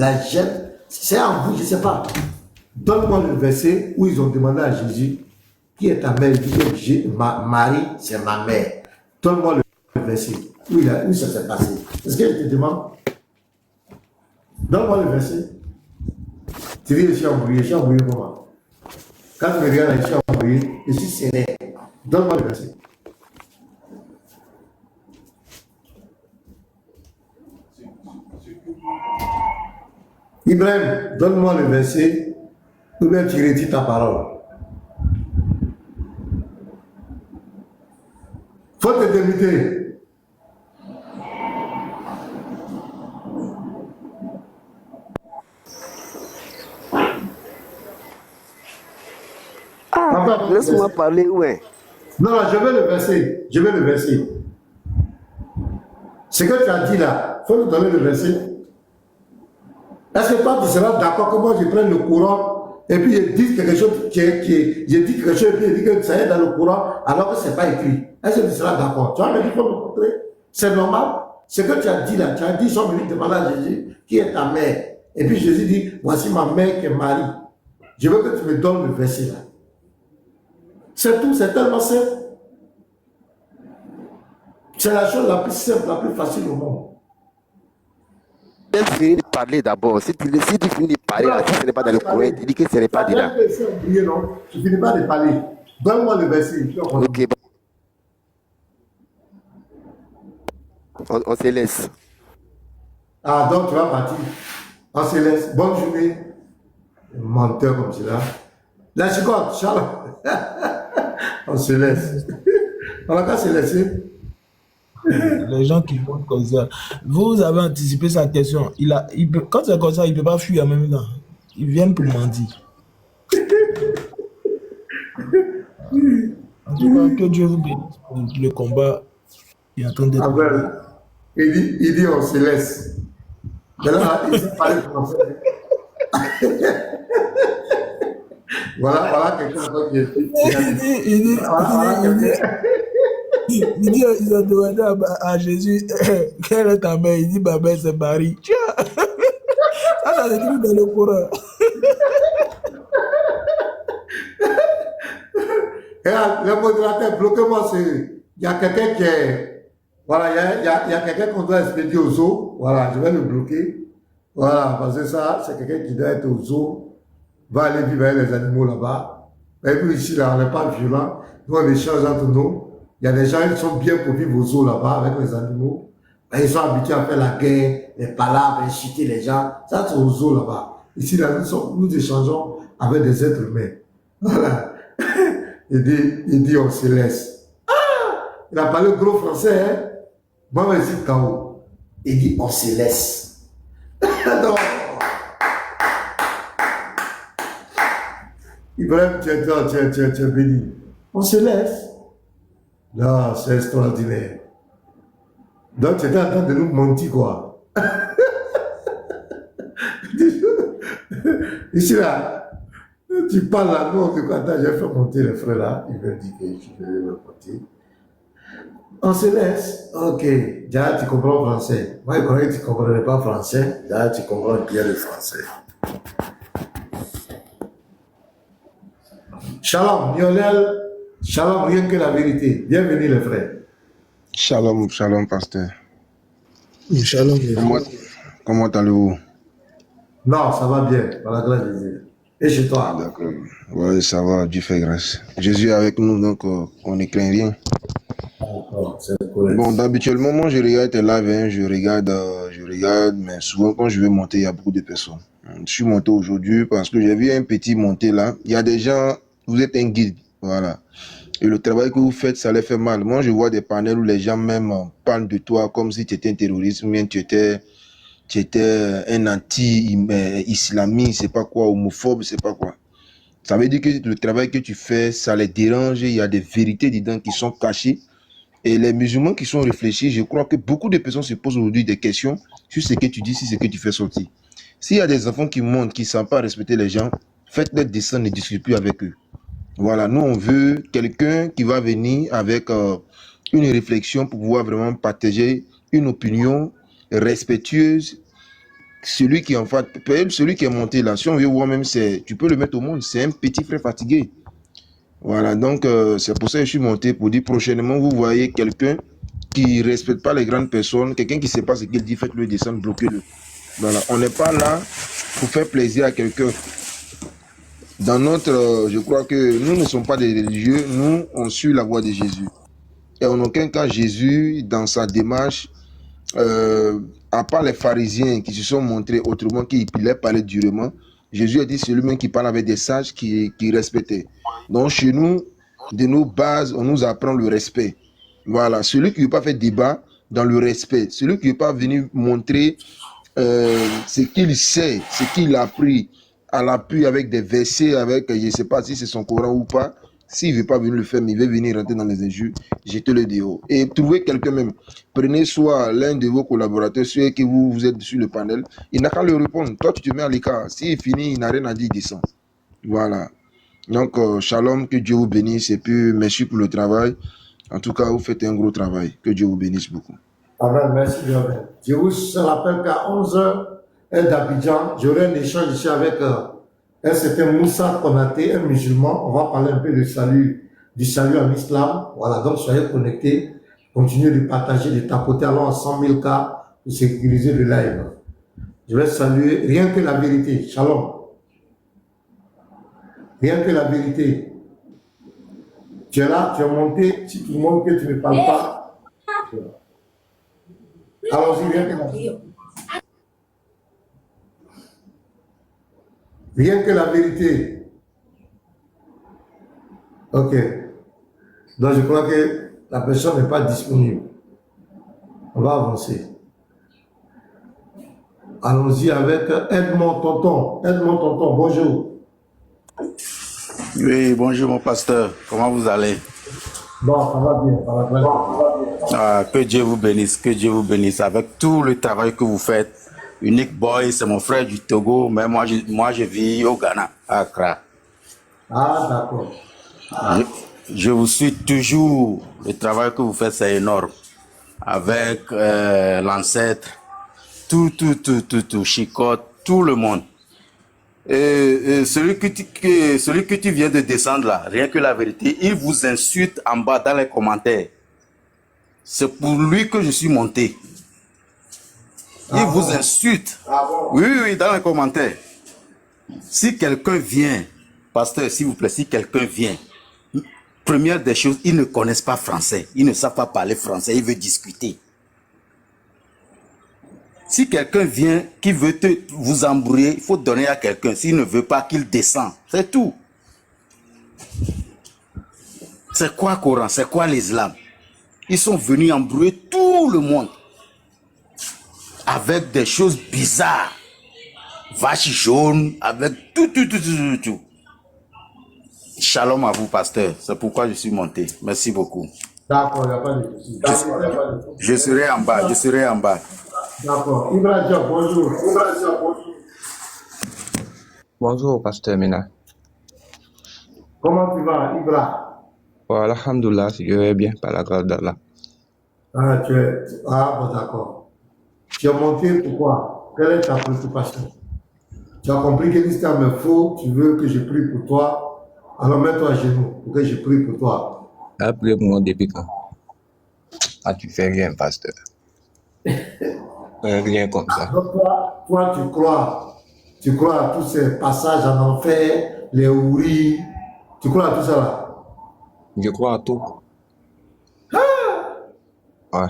la gêne, c'est en vous, je ne sais pas. Donne-moi le verset où ils ont demandé à Jésus, qui est ta mère? Il dit, Marie, c'est ma mère. Donne-moi le verset. Où ça s'est passé? Est-ce que je te demande? Donne-moi le verset. Tu dis, je suis embrouillé comment? Quand tu me regardes, je suis embrouillé, je suis sénère. Donne-moi le verset. Ibrahim, donne-moi le verset, ou bien tu retires ta parole. Faut te débuter. Laisse-moi parler, ouais. Non, je veux le verset. Je veux le verset. Ce que tu as dit là, il faut nous donner le verset. Est-ce que toi, tu seras d'accord que moi, je prenne le courant et puis je dis quelque chose je dis quelque chose et puis je dis que ça est dans le courant alors que ce n'est pas écrit? Est-ce que tu seras d'accord? Tu vas me dire, il faut me montrer. C'est normal. Ce que tu as dit là, tu as dit, ils sont venus demander à Jésus, qui est ta mère? Et puis Jésus dit, voici ma mère qui est Marie. Je veux que tu me donnes le verset là. C'est tout, c'est tellement simple. C'est la chose la plus simple, la plus facile au monde. Laisse finir de parler d'abord. Si tu finis de parler, là, si ce n'est pas dans le courant, tu dis que ce n'est pas dedans. Je ne finis pas de parler. Donne-moi le verset. Ok. On se laisse. Ah, donc tu vas partir. On se laisse. Bonne journée. Menteur comme cela. La chicotte, Charles. On se laisse. On va pas se laisser. Les gens qui font comme ça. Vous avez anticipé sa question. Quand c'est comme ça, il ne peut pas fuir en même temps. Ils viennent pour mentir. En tout cas, que Dieu vous bénisse pour le combat qui est en train d'être. Ah ben, il dit on se laisse. Mais là, il s'est parlé français. Voilà quelque chose qui Il dit, ils ont demandé à Jésus, quelle est ta mère? Il dit, ma mère c'est Marie. Tiens, ça c'est écrit dans le Coran. Le modérateur, bloquez-moi. Il y a quelqu'un qui est. Voilà, il y a quelqu'un qu'on doit expédier au zoo. Voilà, je vais le bloquer. Voilà, parce que ça, c'est quelqu'un qui doit être au zoo, va aller vivre avec les animaux là-bas. Et puis ici, là, on n'est pas violent. Nous, on échange entre nous. Il y a des gens qui sont bien pour vivre au zoo là-bas avec les animaux. Et ils sont habitués à faire la guerre, les palabres, insulter les gens. Ça, c'est au zoo là-bas. Ici, là, nous échangeons avec des êtres humains. Voilà. Il dit, on se laisse. Ah! Il a parlé gros français, hein? Moi, je suis KO. Il dit, on se laisse. Non. Ibrahim, tu es béni. On se laisse. Non, c'est extraordinaire. Donc, tu étais en train de nous mentir, quoi. Ici, là, tu parles là, non, de quoi? Attends, j'ai fait monter les frères là. Ils veulent dire que je vais le monter. On se laisse. Ok. Déjà, tu comprends français. Moi, je croyais que tu ne comprenais pas français. Déjà, tu comprends bien le français. Shalom, Lionel. Shalom, rien que la vérité. Bienvenue, les frères. Shalom, shalom, pasteur. Shalom. Comment allez-vous? Non, ça va bien, par la grâce de Dieu. Et chez toi? D'accord. Oui, ça va, Dieu fait grâce. Jésus est avec nous, donc on ne craint rien. D'accord, c'est correct. Bon, d'habituellement, moi, je regarde tes lives, hein, je regarde, mais souvent, quand je vais monter, il y a beaucoup de personnes. Je suis monté aujourd'hui parce que j'ai vu un petit monté là. Il y a des gens, vous êtes un guide, voilà. Et le travail que vous faites, ça les fait mal. Moi, je vois des panels où les gens même parlent de toi comme si tu étais un terroriste, ou bien tu étais un anti-islamiste, c'est pas quoi, homophobe, c'est pas quoi. Ça veut dire que le travail que tu fais, ça les dérange, il y a des vérités dedans qui sont cachées. Et les musulmans qui sont réfléchis, je crois que beaucoup de personnes se posent aujourd'hui des questions sur ce que tu dis, sur ce que tu fais sortir. S'il y a des enfants qui montent, qui ne savent pas respecter les gens, faites-les descendre, ne discutez plus avec eux. Voilà, nous on veut quelqu'un qui va venir avec une réflexion pour pouvoir vraiment partager une opinion respectueuse celui qui est en fait, peut-être celui qui est monté là, si on veut voir même, tu peux le mettre au monde, c'est un petit frère fatigué. Voilà, donc c'est pour ça que je suis monté pour dire prochainement, vous voyez quelqu'un qui ne respecte pas les grandes personnes, quelqu'un qui ne sait pas ce qu'il dit, faites-le descendre, bloquez-le. Voilà, on n'est pas là pour faire plaisir à quelqu'un. Dans notre, je crois que nous ne sommes pas des religieux, nous, on suit la voie de Jésus. Et en aucun cas, Jésus, dans sa démarche, à part les pharisiens qui se sont montrés autrement, qui leur parlaient durement, Jésus a dit c'est lui-même qui parle avec des sages qui respectaient. Donc chez nous, de nos bases, on nous apprend le respect. Voilà, celui qui ne veut pas faire débat dans le respect, celui qui ne veut pas venir montrer ce qu'il sait, ce qu'il a appris à l'appui avec des versets, avec, je ne sais pas si c'est son Coran ou pas, s'il ne veut pas venir le faire, mais il veut venir rentrer dans les injures, jetez-le dehors. Et trouvez quelqu'un même. Prenez soit l'un de vos collaborateurs, ceux qui vous êtes sur le panel, il n'a qu'à le répondre. Toi, tu te mets à l'écart. S'il finit, il n'a rien à dire, il descend. Voilà. Donc, shalom, que Dieu vous bénisse et puis merci pour le travail. En tout cas, vous faites un gros travail. Que Dieu vous bénisse beaucoup. Amen, merci bien. Je vous rappelle qu'à 11h, heure d'Abidjan, j'aurai un échange ici avec un certain Moussa Konaté, un musulman. On va parler un peu du salut en islam. Voilà, donc soyez connectés. Continuez de partager, de tapoter. Allons à 100 000 cas pour sécuriser le live. Je vais saluer rien que la vérité. Shalom. Rien que la vérité. Tu es là, tu es monté. Si tu montres que tu ne parles pas, allons-y, rien que la vérité. Rien que la vérité. Ok. Donc je crois que la personne n'est pas disponible. On va avancer. Allons-y avec Edmond Tonton. Edmond Tonton, bonjour. Oui, bonjour mon pasteur. Comment vous allez? Bon, ça va bien, ça va très bien. Que Dieu vous bénisse, que Dieu vous bénisse. Avec tout le travail que vous faites, Unique Boy, c'est mon frère du Togo, mais moi je vis au Ghana, à Accra. Ah, d'accord. Je vous suis toujours. Le travail que vous faites, c'est énorme. Avec l'ancêtre, tout, Chicotte, tout le monde. Celui que tu viens de descendre là, rien que la vérité, il vous insulte en bas dans les commentaires. C'est pour lui que je suis monté. Il vous insulte. Oui, dans les commentaires. Si quelqu'un vient, pasteur, s'il vous plaît, si quelqu'un vient, première des choses, ils ne connaissent pas français. Ils ne savent pas parler français, ils veulent discuter. Si quelqu'un vient qui veut vous embrouiller, il faut donner à quelqu'un. S'il ne veut pas, qu'il descende. C'est tout. C'est quoi Coran? C'est quoi l'islam? Ils sont venus embrouiller tout le monde. Avec des choses bizarres. Vache jaune, avec tout. Shalom à vous, pasteur. C'est pourquoi je suis monté. Merci beaucoup. D'accord, il n'y a pas de souci. Je serai en bas. D'accord. Ibra Diop, bonjour. Bonjour, pasteur Mina. Comment tu vas, Ibra? Voilà, alhamdoulilah, je vais bien, par la grâce d'Allah. Ah, bon, d'accord. Tu es monté pourquoi? Quelle est ta préoccupation? Tu as compris que l'islam est faux, tu veux que je prie pour toi, alors mets-toi à genoux pour que je prie pour toi. Appelez pour moi depuis quand? Ah, tu fais rien, pasteur. Rien comme ça. Donc toi, tu crois à tous ces passages en enfer, les houris, tu crois à tout ça là? Je crois à tout. Ouais.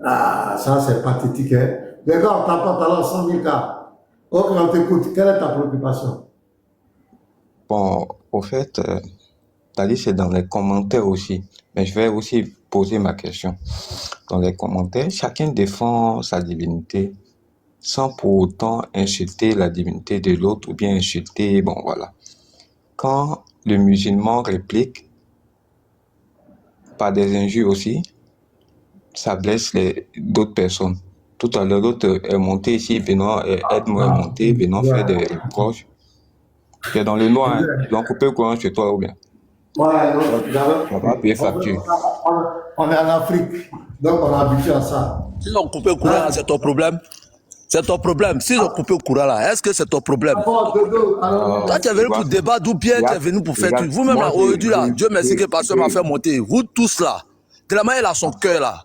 Ah, ça c'est pathétique, hein? Les gars, on t'apporte alors 100 000 cas. Ok, on t'écoute. Quelle est ta préoccupation? Bon, au fait, t'as dit c'est dans les commentaires aussi. Mais je vais aussi poser ma question. Dans les commentaires, chacun défend sa divinité sans pour autant insulter la divinité de l'autre ou bien insulter, bon voilà. Quand le musulman réplique par des injures aussi, ça blesse d'autres personnes. Tout à l'heure, l'autre est monté ici, Benoît, Edmond est monté, Benoît fait des reproches. Tu es dans le noir, hein. Ils ont coupé le courant chez toi ou bien? Ouais, donc, On va payer facture. on est en Afrique, donc on est habitué à ça. S'ils ont coupé le courant, c'est ton problème. C'est ton problème. S'ils ont coupé le courant là, est-ce que c'est ton problème? D'abord, Dodo, alors, Toi, tu es venu pour débattre ou bien tu es venu pour faire tout. Vous-même là, aujourd'hui là, Dieu merci que le pasteur m'a fait monter. Vous tous là, tellement il a son cœur là.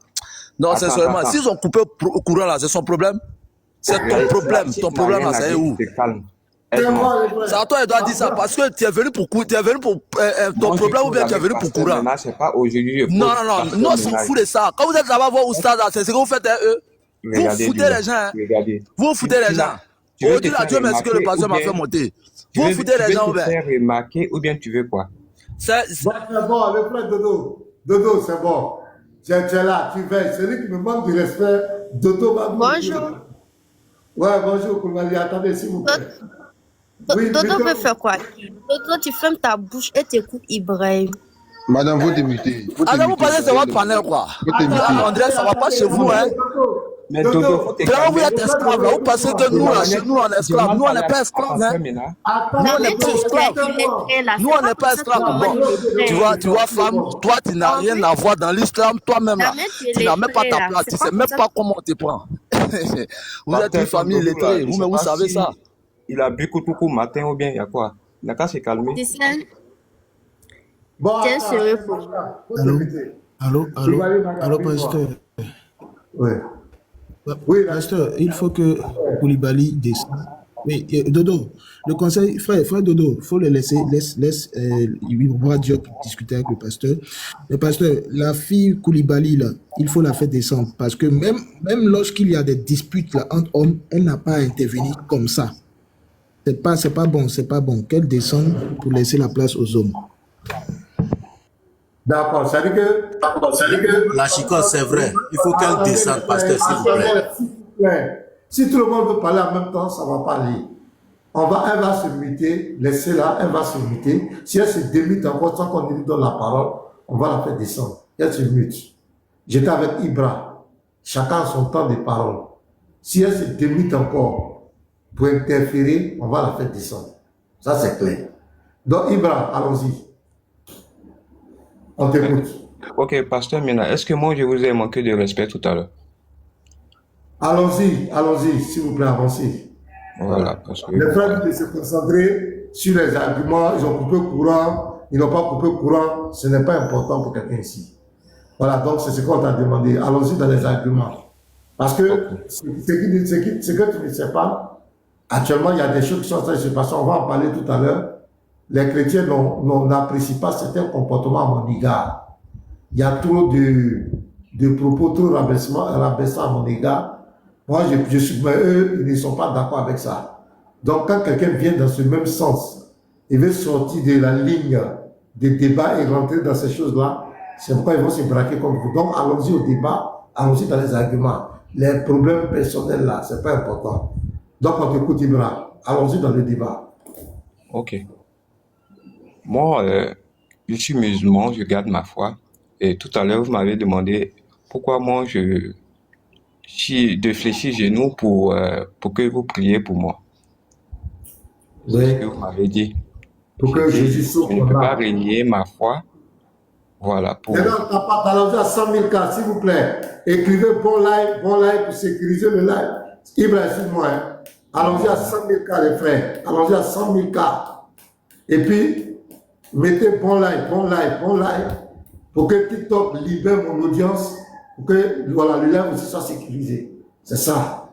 Non, c'est seulement, s'ils ont coupé le courant là, c'est son problème. C'est ton problème. Ton problème là, c'est où? Calme. c'est Aide-moi. moi, les frères. C'est à toi, il doit dire ça parce que tu es venu pour ton Moi, je problème ou bien cause tu es avec venu pour Pasteur courant. Ménage, c'est pas aujourd'hui. je Non, cause non, non, Pasteur non, on s'en Ménage. fout de ça. Quand vous êtes là-bas voir Oustaz, c'est ce que vous faites, hein, eux. Vous Regardez, foutez dis-moi. les gens, hein. Regardez. Vous foutez les gens. Tu veux te Aujourd'hui là, faire Dieu merci que le remarquer pasteur ou m'a bien fait monter. tu Vous veux, foutez tu les veux gens, te ouvert. faire remarquer ou bien tu veux quoi? C'est Bon, c'est bon, le frère Dodo. Dodo, c'est bon. Tu es là, tu veilles. Celui qui me manque de respect, Dodo va vous Bonjour. dire. Ouais, bonjour, Koulibaly. Attendez, s'il vous plaît. Oui, Dodo plutôt- veut faire quoi? Dodo, tu fermes ta bouche et t'écoutes Ibrahim. Madame, vous t'émutez. alors vous pensez que c'est votre panel quoi. Attends, André, ça va pas chez vous, hein. Mais Dodo, faut te Vraiment, vous calmer. êtes esclaves là. Vous pensez que nous, là, chez nous, on est esclaves. Nous, on n'est pas esclaves, hein. Attends, Nous, on La n'est pas esclaves. Nous, on n'est pas esclaves. Bon, tu vois, femme, toi, tu n'as rien à voir dans l'islam, toi-même là. Tu n'as même pas ta place. Tu sais même pas comment on te prend. Vous êtes une famille lettrée. Vous-même, vous savez ça. Il a bu coucou matin ou bien il y a quoi? Il n'a qu'à se calmer. Tu sais, bon, Tiens, attends, sérieux pour faut Allô? t'écouter. Allô, allô, pasteur. Ouais. Oui, là, Pasteur, il faut que Koulibaly descende. Oui, Dodo, le conseil, frère Dodo, il faut le laisse Ibra Diop discuter avec le pasteur. Le pasteur, la fille Koulibaly, là, il faut la faire descendre parce que même lorsqu'il y a des disputes là, entre hommes, elle n'a pas à intervenir comme ça. C'est pas bon qu'elle descende pour laisser la place aux hommes. d'accord, ça dit que La chicotte, c'est vrai. Il faut qu'elle descende, pasteur, s'il vous plaît. S'il vous plaît. Si tout le monde veut parler en même temps, ça va pas aller. Elle va se muter, laissez-la, elle va se muter. Si elle se démute encore sans qu'on lui donne la parole, on va la faire descendre. Elle se mute. J'étais avec Ibra. Chacun a son temps de parole. Si elle se démute encore pour interférer, on va la faire descendre. Ça, c'est clair. Donc, Ibra, allons-y. On t'écoute. Ok, pasteur Ménage, est-ce que moi je vous ai manqué de respect tout à l'heure? Allons-y, s'il vous plaît, avancez. Voilà, parce que. Les frères disent de se concentrer sur les arguments. Ils ont coupé le courant, ils n'ont pas coupé le courant. Ce n'est pas important pour quelqu'un ici. Voilà, donc c'est ce qu'on t'a demandé. Allons-y dans les arguments. Parce que ce que tu ne sais pas, actuellement, il y a des choses qui sont en train de se passer. On va en parler tout à l'heure. Les chrétiens n'apprécient pas certains comportements à mon égard. Il y a trop de propos trop rabaissants à mon égard. Moi, je suis, mais eux, ils ne sont pas d'accord avec ça. Donc, quand quelqu'un vient dans ce même sens, il veut sortir de la ligne des débats et rentrer dans ces choses-là, c'est pourquoi ils vont se braquer comme vous. Donc, allons-y au débat, allons-y dans les arguments. Les problèmes personnels là, c'est pas important. Donc, on t'écoute, Ibra. Allons-y dans le débat. Ok. Moi, je suis musulman, je garde ma foi. Et tout à l'heure, vous m'avez demandé pourquoi moi je suis de fléchir genoux pour que vous priez pour moi. C'est ce que vous m'avez dit. Pour que J'ai dit, Jésus sauve je ne ton peux pas âme. renier ma foi. Voilà, pour. Maintenant, allons-y à 100 000 cas, s'il vous plaît. Écrivez bon live pour sécuriser le live. Ibrahim, excuse-moi. Hein. Allons-y à 100 000 cas, les frères. Allons-y à 100 000 cas. Et puis, mettez bon live, pour que TikTok libère mon audience, pour que voilà, le live aussi soit sécurisé. C'est ça.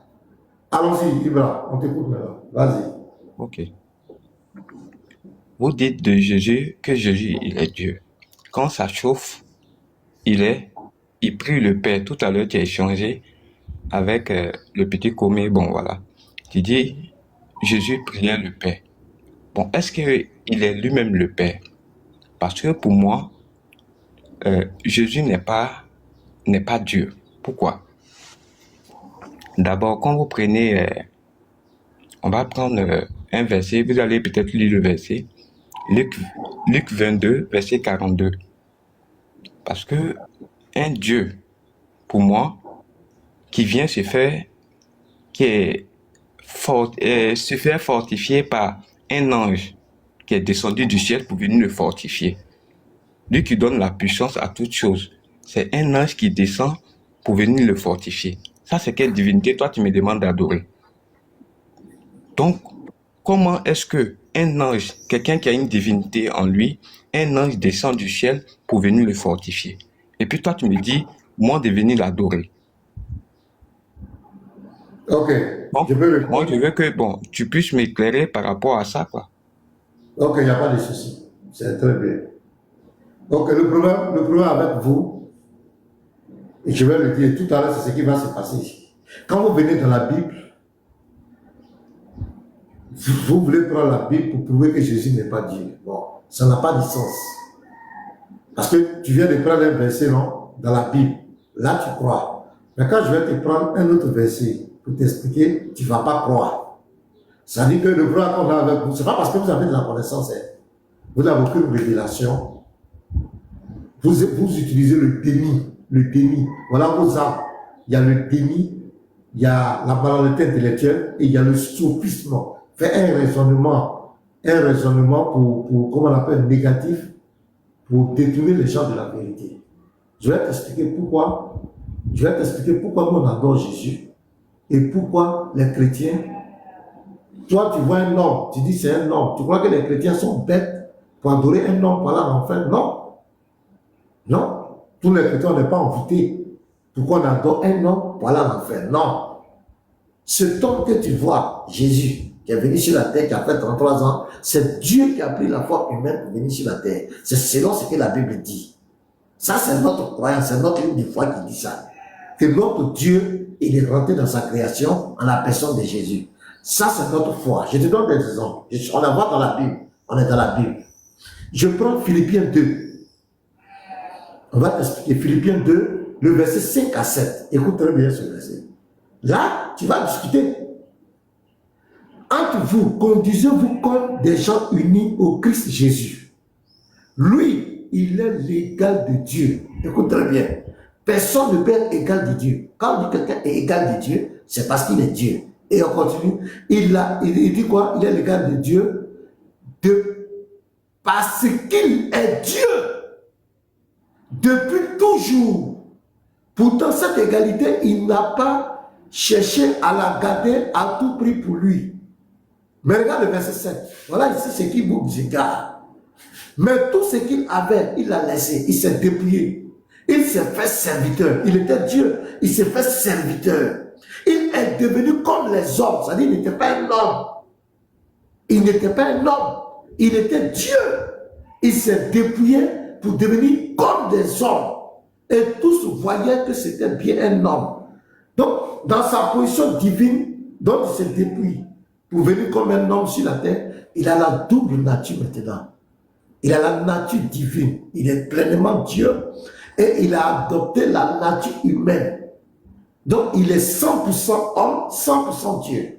Allons-y, Ibrahim, on t'écoute maintenant. Vas-y. Ok. Vous dites de Jésus que Jésus, il est Dieu. Quand ça chauffe, il prie le Père. Tout à l'heure, tu as échangé avec le petit commis. Bon, voilà. Tu dis, Jésus priait le Père. Bon, est-ce qu'il est lui-même le Père? Parce que pour moi, Jésus n'est pas Dieu. Pourquoi? D'abord, quand vous prenez, on va prendre un verset, vous allez peut-être lire le verset, Luc 22, verset 42. Parce que un Dieu, pour moi, qui vient se faire fortifier par un ange qui est descendu du ciel pour venir le fortifier. Lui qui donne la puissance à toute chose. C'est un ange qui descend pour venir le fortifier. Ça, c'est quelle divinité? Toi, tu me demandes d'adorer. Donc, comment est-ce que un ange, quelqu'un qui a une divinité en lui, un ange descend du ciel pour venir le fortifier? Et puis toi, tu me dis, moi, de venir l'adorer. Ok, Donc, je peux moi, répondre. je veux que tu puisses m'éclairer par rapport à ça, quoi. Ok, il n'y a pas de souci. C'est très bien. Donc, le problème avec vous, et je vais le dire tout à l'heure, c'est ce qui va se passer ici. Quand vous venez dans la Bible, vous voulez prendre la Bible pour prouver que Jésus n'est pas Dieu. Bon, ça n'a pas de sens. Parce que tu viens de prendre un verset, non, dans la Bible. Là, tu crois. Mais quand je vais te prendre un autre verset pour t'expliquer, tu ne vas pas croire. Ça dit que le problème qu'on a avec vous, ce n'est pas parce que vous avez de la connaissance, hein. Vous n'avez aucune révélation. Vous utilisez le déni. Le déni. Voilà vos armes. Il y a le déni, il y a la banalité intellectuelle et il y a le sophisme. Faites un raisonnement pour comment on appelle, négatif, pour détourner les gens de la vérité. Je vais t'expliquer pourquoi. Je vais t'expliquer pourquoi on adore Jésus et pourquoi les chrétiens. Toi, tu vois un homme, tu dis c'est un homme. Tu crois que les chrétiens sont bêtes pour adorer un homme pour aller en enfer? Non. Non. Tous les chrétiens n'est pas envoûtés. Pourquoi on adore un homme pour aller en enfer? Non. Cet homme que tu vois, Jésus, qui est venu sur la terre, qui a fait 33 ans, c'est Dieu qui a pris la foi humaine pour venir sur la terre. C'est selon ce que la Bible dit. Ça, c'est notre croyance, c'est notre ligne de foi qui dit ça. Que notre Dieu, il est rentré dans sa création en la personne de Jésus. Ça, c'est notre foi. Je te donne des exemples. On la voit dans la Bible. On est dans la Bible. Je prends Philippiens 2. On va t'expliquer Philippiens 2, le verset 5 à 7. Écoute très bien ce verset. Là, tu vas discuter. Entre vous, conduisez-vous comme des gens unis au Christ Jésus. Lui, il est l'égal de Dieu. Écoute très bien. Personne ne peut être égal de Dieu. Quand on dit que quelqu'un est égal de Dieu, c'est parce qu'il est Dieu. Et on continue. Il dit quoi? Il est l'égal de Dieu parce qu'il est Dieu depuis toujours. Pourtant, cette égalité, il n'a pas cherché à la garder à tout prix pour lui. Mais regarde le verset 7. Voilà ici ce qui vous égare. Mais tout ce qu'il avait, il l'a laissé. Il s'est dépouillé. Il s'est fait serviteur. Il était Dieu. Il s'est fait serviteur. Il est devenu comme les hommes. C'est-à-dire qu'il n'était pas un homme. Il n'était pas un homme. Il était Dieu. Il s'est dépouillé pour devenir comme des hommes. Et tous voyaient que c'était bien un homme. Donc, dans sa position divine, dont il s'est dépouillé pour venir comme un homme sur la terre, il a la double nature maintenant. Il a la nature divine. Il est pleinement Dieu. Et il a adopté la nature humaine. Donc, il est 100% homme, 100% Dieu.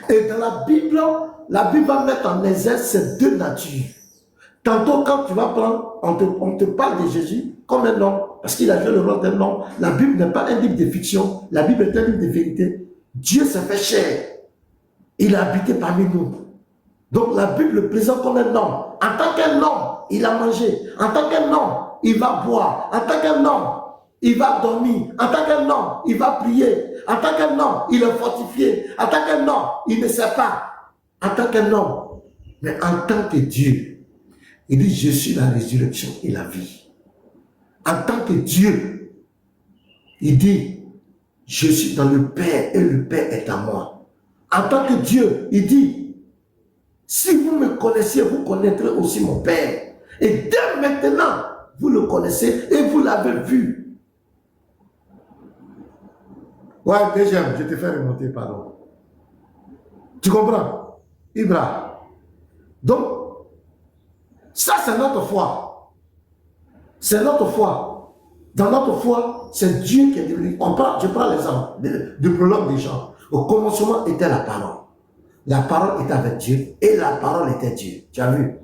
Et dans la Bible va mettre en exergue ces deux natures. Tantôt, quand tu vas prendre, on te parle de Jésus comme un homme, parce qu'il a joué le rôle d'un homme. La Bible n'est pas un livre de fiction. La Bible est un livre de vérité. Dieu s'est fait chair. Il a habité parmi nous. Donc, la Bible le présente comme un homme. En tant qu'un homme, il a mangé. En tant qu'un homme, il va boire. En tant qu'un homme, il va dormir. En tant qu'un homme, il va prier. En tant qu'un homme, il est fortifié. En tant qu'un homme, il ne sait pas. En tant qu'un homme. Mais en tant que Dieu, il dit, je suis la résurrection et la vie. En tant que Dieu, il dit, je suis dans le Père et le Père est à moi. En tant que Dieu, il dit, si vous me connaissez, vous connaîtrez aussi mon Père. Et dès maintenant, vous le connaissez et vous l'avez vu. Ouais, deuxième, je te fais remonter, pardon. Tu comprends? Ibra. Donc, ça c'est notre foi. C'est notre foi. Dans notre foi, c'est Dieu qui est devenu. Je prends l'exemple du prologue des gens. Au commencement était la parole. La parole était avec Dieu et la parole était Dieu. Tu as vu?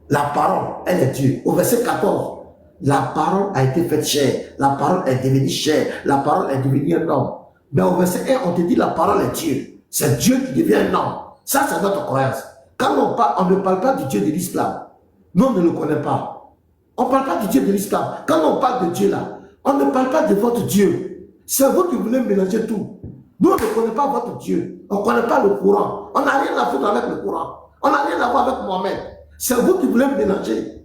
La parole, elle est Dieu. Au verset 14, la parole a été faite chair. La parole est devenue chair. La parole est devenue un homme. Mais au verset 1, on te dit la parole est Dieu. C'est Dieu qui devient un homme. Ça, c'est notre croyance. Quand on ne parle pas du Dieu de l'islam, nous, on ne le connaît pas. On ne parle pas du Dieu de l'islam. Quand on parle de Dieu là, on ne parle pas de votre Dieu. C'est vous qui voulez mélanger tout. Nous, on ne connaît pas votre Dieu. On ne connaît pas le Coran. On n'a rien à foutre avec le Coran. On n'a rien à voir avec Mohamed. C'est vous qui voulez me mélanger.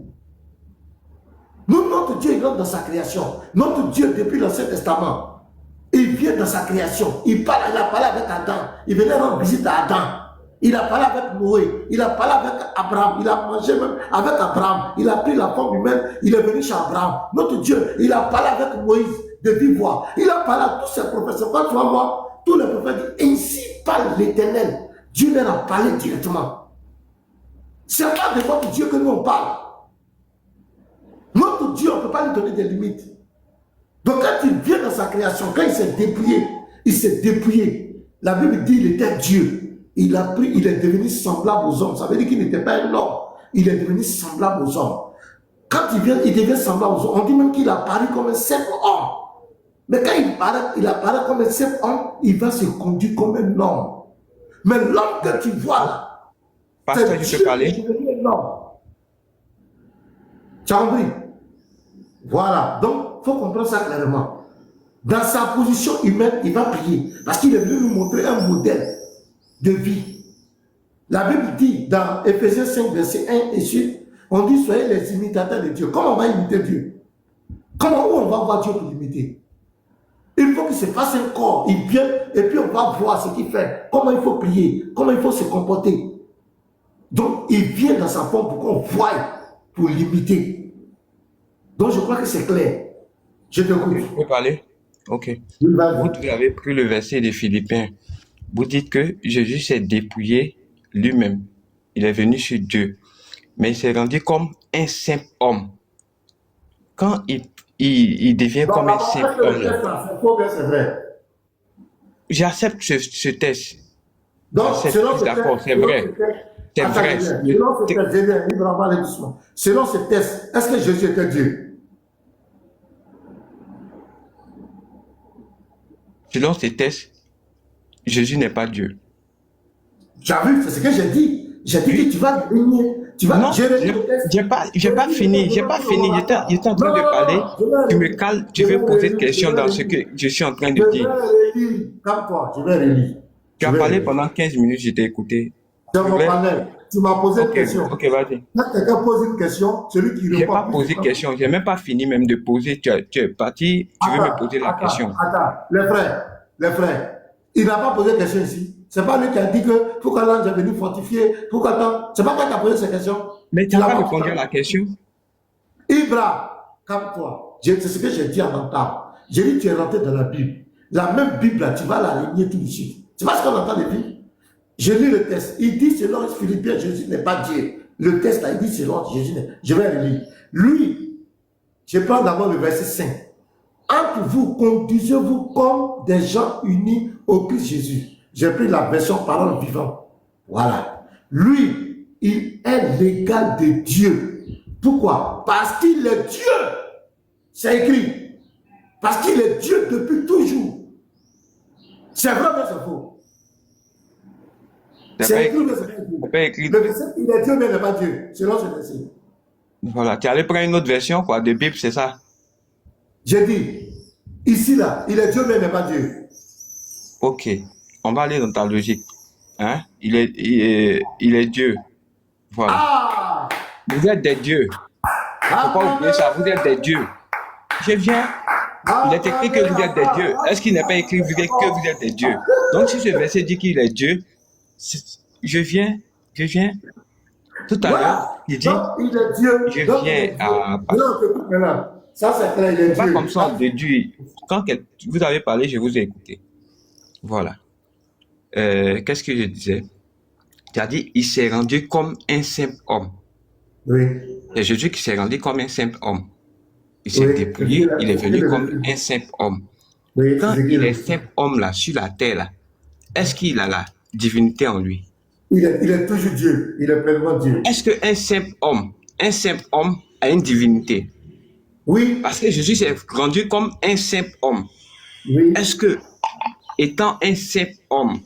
Nous, notre Dieu, il entre dans sa création. Notre Dieu, depuis l'Ancien Testament, il vient dans sa création. Il a parlé avec Adam. Il venait rendre visite à Adam. Il a parlé avec Noé. Il a parlé avec Abraham. Il a mangé même avec Abraham. Il a pris la forme humaine. Il est venu chez Abraham. Notre Dieu, il a parlé avec Moïse de vive voix. Il a parlé à tous ses prophètes. Quand tu vas voir, tous les prophètes disent, ainsi parle l'Éternel. Dieu leur a parlé directement. C'est pas de votre Dieu que nous on parle. Notre Dieu, on ne peut pas lui donner des limites. Donc quand il vient dans sa création, quand il s'est dépouillé. La Bible dit qu'il était Dieu. Il est devenu semblable aux hommes. Ça veut dire qu'il n'était pas un homme. Il est devenu semblable aux hommes. Quand il vient, il devient semblable aux hommes. On dit même qu'il apparaît comme un simple homme. Mais quand il apparaît comme un simple homme, il va se conduire comme un homme. Mais l'homme que tu vois là, Pasteur, je peux parler? Tu as compris? Voilà. Donc, il faut comprendre ça clairement. Dans sa position humaine, il va prier. Parce qu'il est venu nous montrer un modèle de vie. La Bible dit dans Ephésiens 5, verset 1 et suite, on dit soyez les imitateurs de Dieu. Comment on va imiter Dieu? Où on va voir Dieu pour l'imiter? Il faut qu'il se fasse un corps, il vient, et puis on va voir ce qu'il fait, comment il faut prier, comment il faut se comporter. Donc, il vient dans sa forme pour qu'on voie, pour l'imiter. Donc, je crois que c'est clair. Je te écoute. Je peux parler? Ok. Vous Vous avez pris le verset de Philippiens. Vous dites que Jésus s'est dépouillé lui-même. Il est venu sur Dieu. Mais il s'est rendu comme un simple homme. Quand il devient comme un simple homme. C'est vrai. J'accepte ce test. Donc, D'accord, c'est vrai. C'est vrai. Selon ce test, est-ce que Jésus était Dieu? Selon ces tests, Jésus n'est pas Dieu. Tu as vu, c'est ce que j'ai dit. J'ai dit que tu vas gagner. Non, j'ai pas fini. J'étais en train de parler. Tu me cales, tu veux poser des questions dans ce que je suis en train de dire. Calme-toi, je vais relire. Tu as parlé pendant 15 minutes, je t'ai écouté. Tu m'as posé une question. Ok, vas-y. Quand quelqu'un pose une question, celui qui répond. J'ai pas posé de question. J'ai même pas fini même de poser. Tu es parti, tu veux me poser la question. Attends, les frères, il n'a pas posé de question ici. C'est pas lui qui a dit que pourquoi l'ange est venu fortifier, pourquoi tant. C'est pas toi qui as posé cette question. Mais tu n'as pas répondu à la question. Ibra, calme-toi. C'est ce que j'ai dit en entame. J'ai dit tu es rentré dans la Bible. La même Bible là, tu vas la régner tout de suite. Tu vois ce qu'on entend depuis? Je lis le texte. Il dit selon Philippiens, Jésus n'est pas Dieu. Le texte là, il dit selon Jésus n'est. Je vais le lire. Lui, je prends d'abord le verset 5. Entre vous, conduisez-vous comme des gens unis au Christ Jésus. J'ai pris la version parole vivante. Voilà. Lui, il est l'égal de Dieu. Pourquoi? Parce qu'il est Dieu. C'est écrit. Parce qu'il est Dieu depuis toujours. C'est vrai mais c'est faux? C'est écrit mais c'est pas écrit. Le verset, il est Dieu mais il n'est pas Dieu. Selon ce verset. Voilà. Tu allais prendre une autre version quoi, de Bible, c'est ça? J'ai dit, ici là, il est Dieu mais il n'est pas Dieu. Ok. On va aller dans ta logique. Hein? Il est Dieu. Voilà. Ah! Vous êtes des dieux. Faut pas oublier ça, vous êtes des dieux. Je viens. Il est écrit que vous êtes des dieux. Est-ce qu'il n'est pas écrit que vous êtes des dieux? Donc si ce verset dit qu'il est Dieu, je viens. Tout à l'heure, il dit, il est Dieu. Je viens à... Ça c'est clair, il est Dieu. Pas comme ça, de Dieu. Quand vous avez parlé, je vous ai écouté. Voilà. Qu'est-ce que je disais? Tu as dit, il s'est rendu comme un simple homme. Oui. C'est Jésus qui s'est rendu comme un simple homme. Il s'est dépouillé, il est venu comme un simple homme. Oui, quand il est simple homme là, sur la terre là, est-ce qu'il a la divinité en lui? Il est toujours Dieu, il est pleinement Dieu. Est-ce qu'un simple homme a une divinité? Oui. Parce que Jésus s'est rendu comme un simple homme. Oui. Est-ce que, étant un simple homme,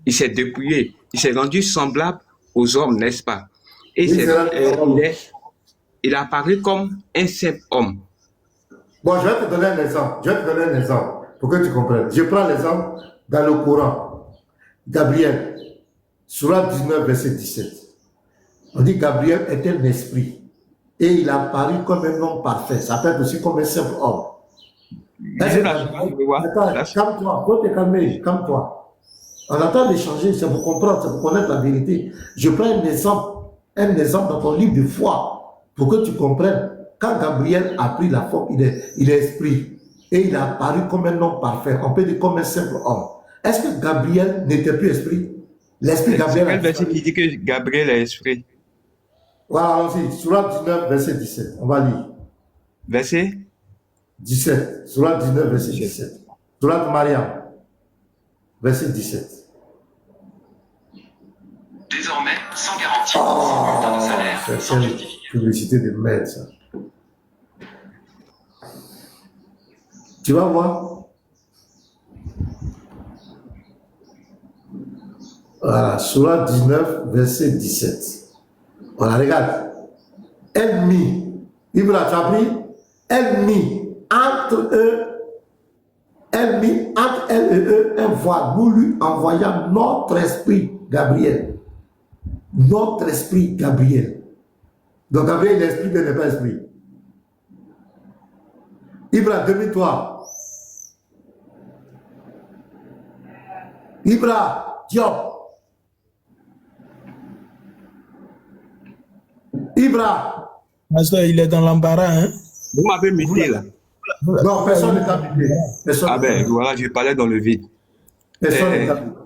il s'est dépouillé, il s'est rendu semblable aux hommes, n'est-ce pas? Et il a apparu comme un simple homme. Bon, je vais te donner un exemple. Pour que tu comprennes. Je prends l'exemple dans le Coran, Gabriel, Sourate 19, verset 17. On dit Gabriel est un esprit et il a paru comme un homme parfait. Ça peut être aussi comme un simple homme. Attends, calme-toi, faut te calmer, calme-toi. On attend d'échanger, c'est pour comprendre, c'est pour connaître la vérité. Je prends un exemple dans ton livre de foi pour que tu comprennes. Quand Gabriel a pris la forme, il est esprit et il a apparu comme un homme parfait. On peut dire comme un simple homme. Est-ce que Gabriel n'était plus esprit? L'esprit Gabriel. C'est quel verset qui dit que Gabriel est esprit? Voilà, allons-y. Sourate 19, verset 17. On va lire. Verset 17. Sourate 19, verset 17. Sourate Mariam, verset 17. Désormais, sans garantie, sans bulletin de salaire, sans C'est une justification. publicité de merde, ça. Tu vas voir. Voilà, Sourate 19, verset 17. Voilà, regarde. Ennemi. Ibra, tu as pris? Ennemi. Entre eux, ennemi, entre elle et eux, un voile. Nous lui envoyons notre esprit, Gabriel. Notre esprit, Gabriel. Donc, Gabriel, l'esprit, mais n'est pas esprit. Ibra, demi-toi. Ibra, Diop. Ibra. Pasteur, il est dans l'embarras, hein? Vous m'avez muté là. Non, personne ne t'a muté. Ah ben voilà, je parlais dans le vide. Personne ne t'a muté.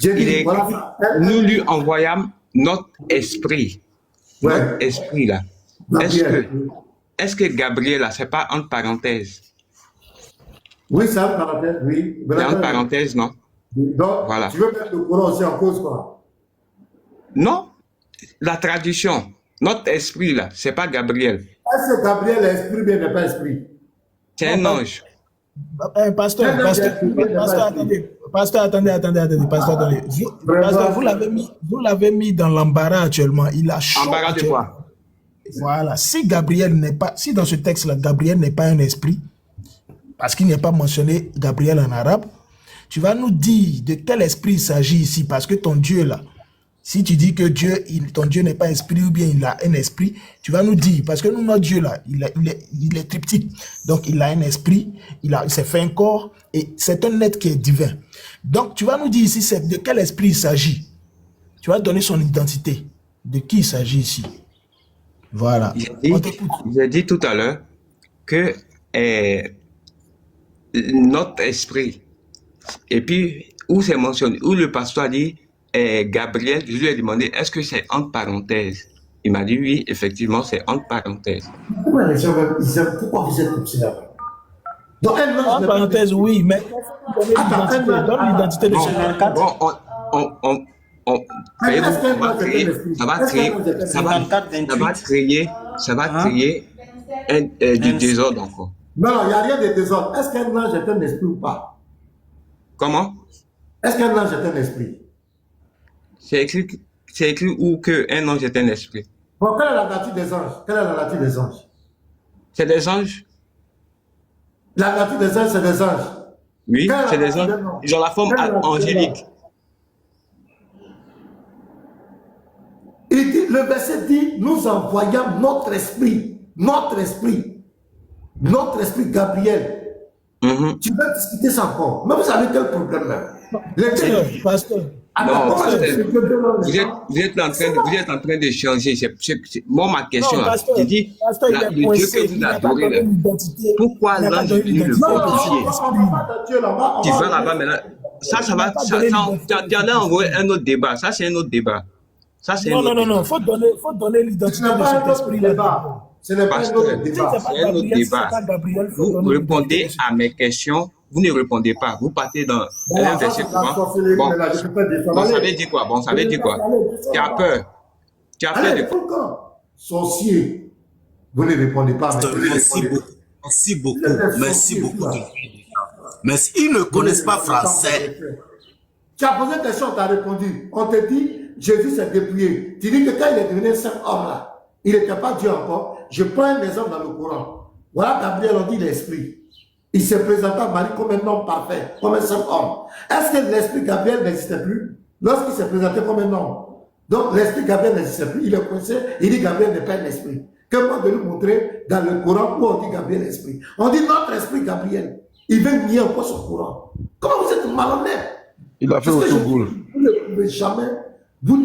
J'ai dit, voilà. Nous lui envoyâmes notre esprit. Ouais. Notre esprit là. Est-ce que Gabriel là, c'est pas entre parenthèses? Oui, c'est entre parenthèses, oui. C'est entre parenthèses, non? Donc, voilà. Tu veux mettre le Coran aussi en cause, quoi? Non, la tradition, notre esprit là, c'est pas Gabriel. Est-ce que Gabriel est esprit, mais n'est pas esprit? C'est un ange. Pasteur, attendez. Pasteur, attendez. Pasteur, attendez. Pasteur, vous l'avez mis dans l'embarras actuellement. Il a chaud. Embarras de quoi? Voilà. Si dans ce texte-là, Gabriel n'est pas un esprit, parce qu'il n'est pas mentionné Gabriel en arabe, tu vas nous dire de quel esprit il s'agit ici, parce que ton Dieu là, si tu dis que ton Dieu n'est pas esprit ou bien il a un esprit, tu vas nous dire, parce que nous, notre Dieu là, il est triptyque. Donc il a un esprit, il s'est fait un corps et c'est un être qui est divin. Donc tu vas nous dire ici de quel esprit il s'agit. Tu vas donner son identité. De qui il s'agit ici? Voilà. J'ai dit tout à l'heure que notre esprit, et puis où c'est mentionné, où le pasteur a dit Gabriel, je lui ai demandé est-ce que c'est entre parenthèses? Il m'a dit oui, effectivement, c'est entre parenthèses. Pourquoi les gens pourquoi vous êtes comme ça? Donc, entre parenthèses, oui, mais donne l'identité de ce ça va créer du désordre encore. Non, il n'y a rien de désordre. Est-ce qu'un ange est un esprit ou pas? Comment? Est-ce qu'un ange est un esprit? C'est écrit où qu'un ange est un esprit. Bon, quelle est la nature des anges? Quelle est la nature des anges? C'est des anges? La nature des anges, c'est des anges. Oui, c'est des anges. Ils ont la forme angélique. Le verset dit, nous envoyons notre esprit, Gabriel. Tu veux discuter ça encore? Mais vous avez quel problème même? Pasteur. Non, vous êtes en train de changer. Moi, ma question, je dis, le Dieu que vous adorez, là, pourquoi l'ange est venu le fortifier? Tu vas là-bas maintenant. Ça va, tu en as envoyé un autre débat. Ça, c'est un autre débat. Non. Faut donner l'identité de cet esprit-là. Ce n'est pas un autre débat. C'est un autre débat. Vous répondez à mes questions. Vous ne répondez pas. Vous partez dans un verset courant. Bon, ça veut dire quoi? Tu as peur. Tu as peur de quoi? Sorcier. Vous ne répondez pas. Merci beaucoup. Mais ils ne connaissent pas français. Tu as posé une question, tu as répondu. On te dit, Jésus s'est dépouillé. Tu dis que quand il est devenu saint homme là, il n'était pas Dieu encore. Je prends un exemple dans le Coran. Voilà, Gabriel, on dit l'esprit. Il se présentait à Marie comme un homme parfait, comme un seul homme. Est-ce que l'esprit Gabriel n'existait plus lorsqu'il s'est présenté comme un homme? Donc l'esprit Gabriel n'existait plus. Il est coincé, il dit Gabriel n'est pas un esprit. Que moi de lui montrer dans le Coran où on dit Gabriel est esprit. On dit notre esprit Gabriel. Il veut nier encore son Coran. Comment vous êtes malhonnête? Il a fait autoboule. Vous ne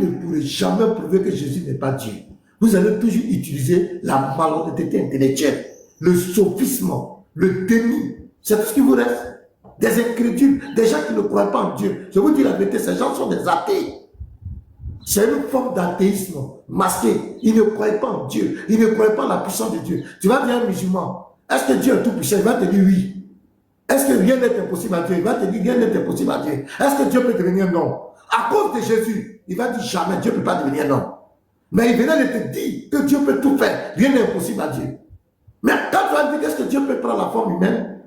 pourrez jamais prouver que Jésus n'est pas Dieu. Vous allez toujours utiliser la malhonnêteté intellectuelle, le sophisme, le déni. C'est tout ce qui vous reste. Des incrédules, des gens qui ne croient pas en Dieu. Je vous dis la vérité, ces gens sont des athées. C'est une forme d'athéisme masqué. Ils ne croient pas en Dieu. Ils ne croient pas en la puissance de Dieu. Tu vas dire à un musulman, est-ce que Dieu est tout puissant? Il va te dire oui. Est-ce que rien n'est impossible à Dieu? Il va te dire rien n'est impossible à Dieu. Est-ce que Dieu peut devenir non? À cause de Jésus, il va dire jamais Dieu ne peut pas devenir non. Mais il venait de te dire que Dieu peut tout faire. Rien n'est impossible à Dieu. Mais quand tu vas dire qu'est-ce que Dieu peut prendre la forme humaine,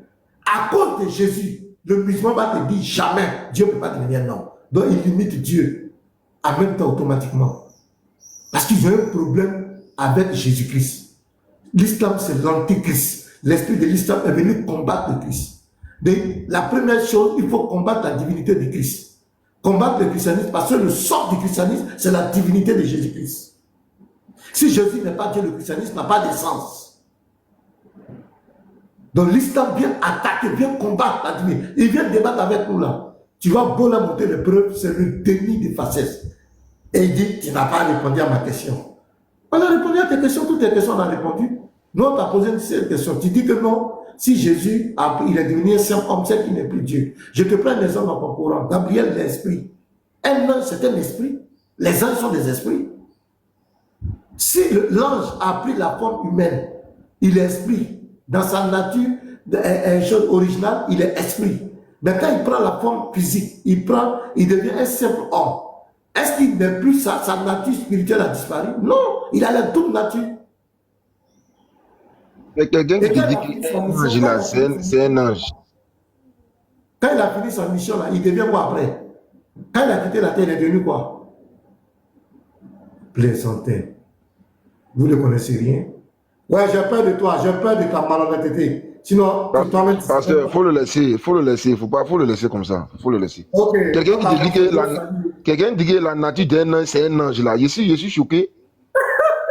à cause de Jésus, le musulman va te dire jamais Dieu ne peut pas devenir non. Donc il limite Dieu en même temps automatiquement. Parce qu'ils ont un problème avec Jésus-Christ. L'islam c'est l'antichrist. L'esprit de l'islam est venu combattre le Christ. Donc, la première chose, il faut combattre la divinité de Christ. Combattre le christianisme, parce que le sort du christianisme, c'est la divinité de Jésus-Christ. Si Jésus n'est pas Dieu, le christianisme n'a pas de sens. Donc l'islam vient attaquer, vient combattre la divinité. Il vient débattre avec nous là. Tu vas beau la monter les preuves, c'est le déni de faciès. Et il dit, tu n'as pas répondu à ma question. On a répondu à tes questions, toutes tes questions on a répondu. Nous on t'a posé une question. Tu dis que non. Si Jésus, il est devenu un simple homme, c'est qu'il n'est plus Dieu. Je te prends un exemple dans ton Coran. Gabriel, l'esprit. Un ange, c'est un esprit. Les anges sont des esprits. Si l'ange a pris la forme humaine, il est esprit. Dans sa nature, chose originale, il est esprit. Mais quand il prend la forme physique, il devient un simple homme. Est-ce qu'il n'est plus sa nature spirituelle a disparu? Non, il a la double nature. Mais quelqu'un qui dit qu'il est un ange, là, c'est un ange. Quand il a fini sa mission, là, il devient quoi après? Quand il a quitté la terre, il est devenu quoi? Plaisantin. Vous ne connaissez rien. Ouais, j'ai peur de toi, j'ai peur de ta malhonnêteté. Sinon, toi-même... Pasteur, il faut le laisser, faut le laisser comme ça, faut le laisser. Okay. Quelqu'un qui dit que la nature d'un ange, c'est un ange, là, je suis choqué.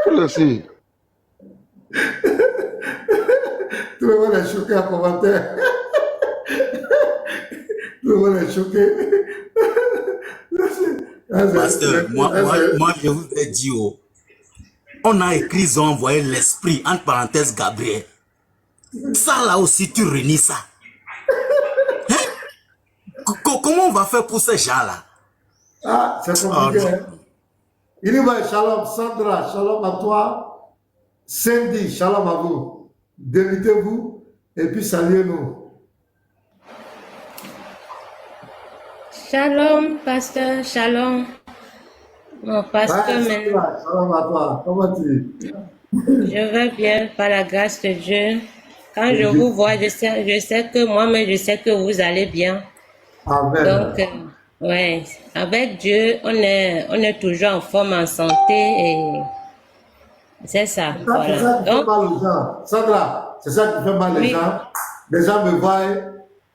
Faut le laisser. Tout le monde est choqué en commentaire. Tout le monde est choqué. Pasteur, moi, je vous ai dit, on a écrit, ils ont envoyé l'esprit, entre parenthèses, Gabriel. Ça, là aussi, tu renies ça. Hein? Comment on va faire pour ces gens-là? Ah, c'est compliqué. Hein? Il y va, shalom, Sandra, shalom à toi. Cindy, shalom à vous. Démitez-vous et puis saluez-nous. Shalom, pasteur, shalom. Mon pasteur, shalom à toi. Comment tu es? Je vais bien par la grâce de Dieu. Quand je vous vois, je sais que moi-même, je sais que vous allez bien. Amen. Donc, ouais, avec Dieu, on est toujours en forme, en santé et c'est ça. C'est ça qui fait mal aux gens. Sandra, c'est ça qui fait mal les gens. Les gens me voient,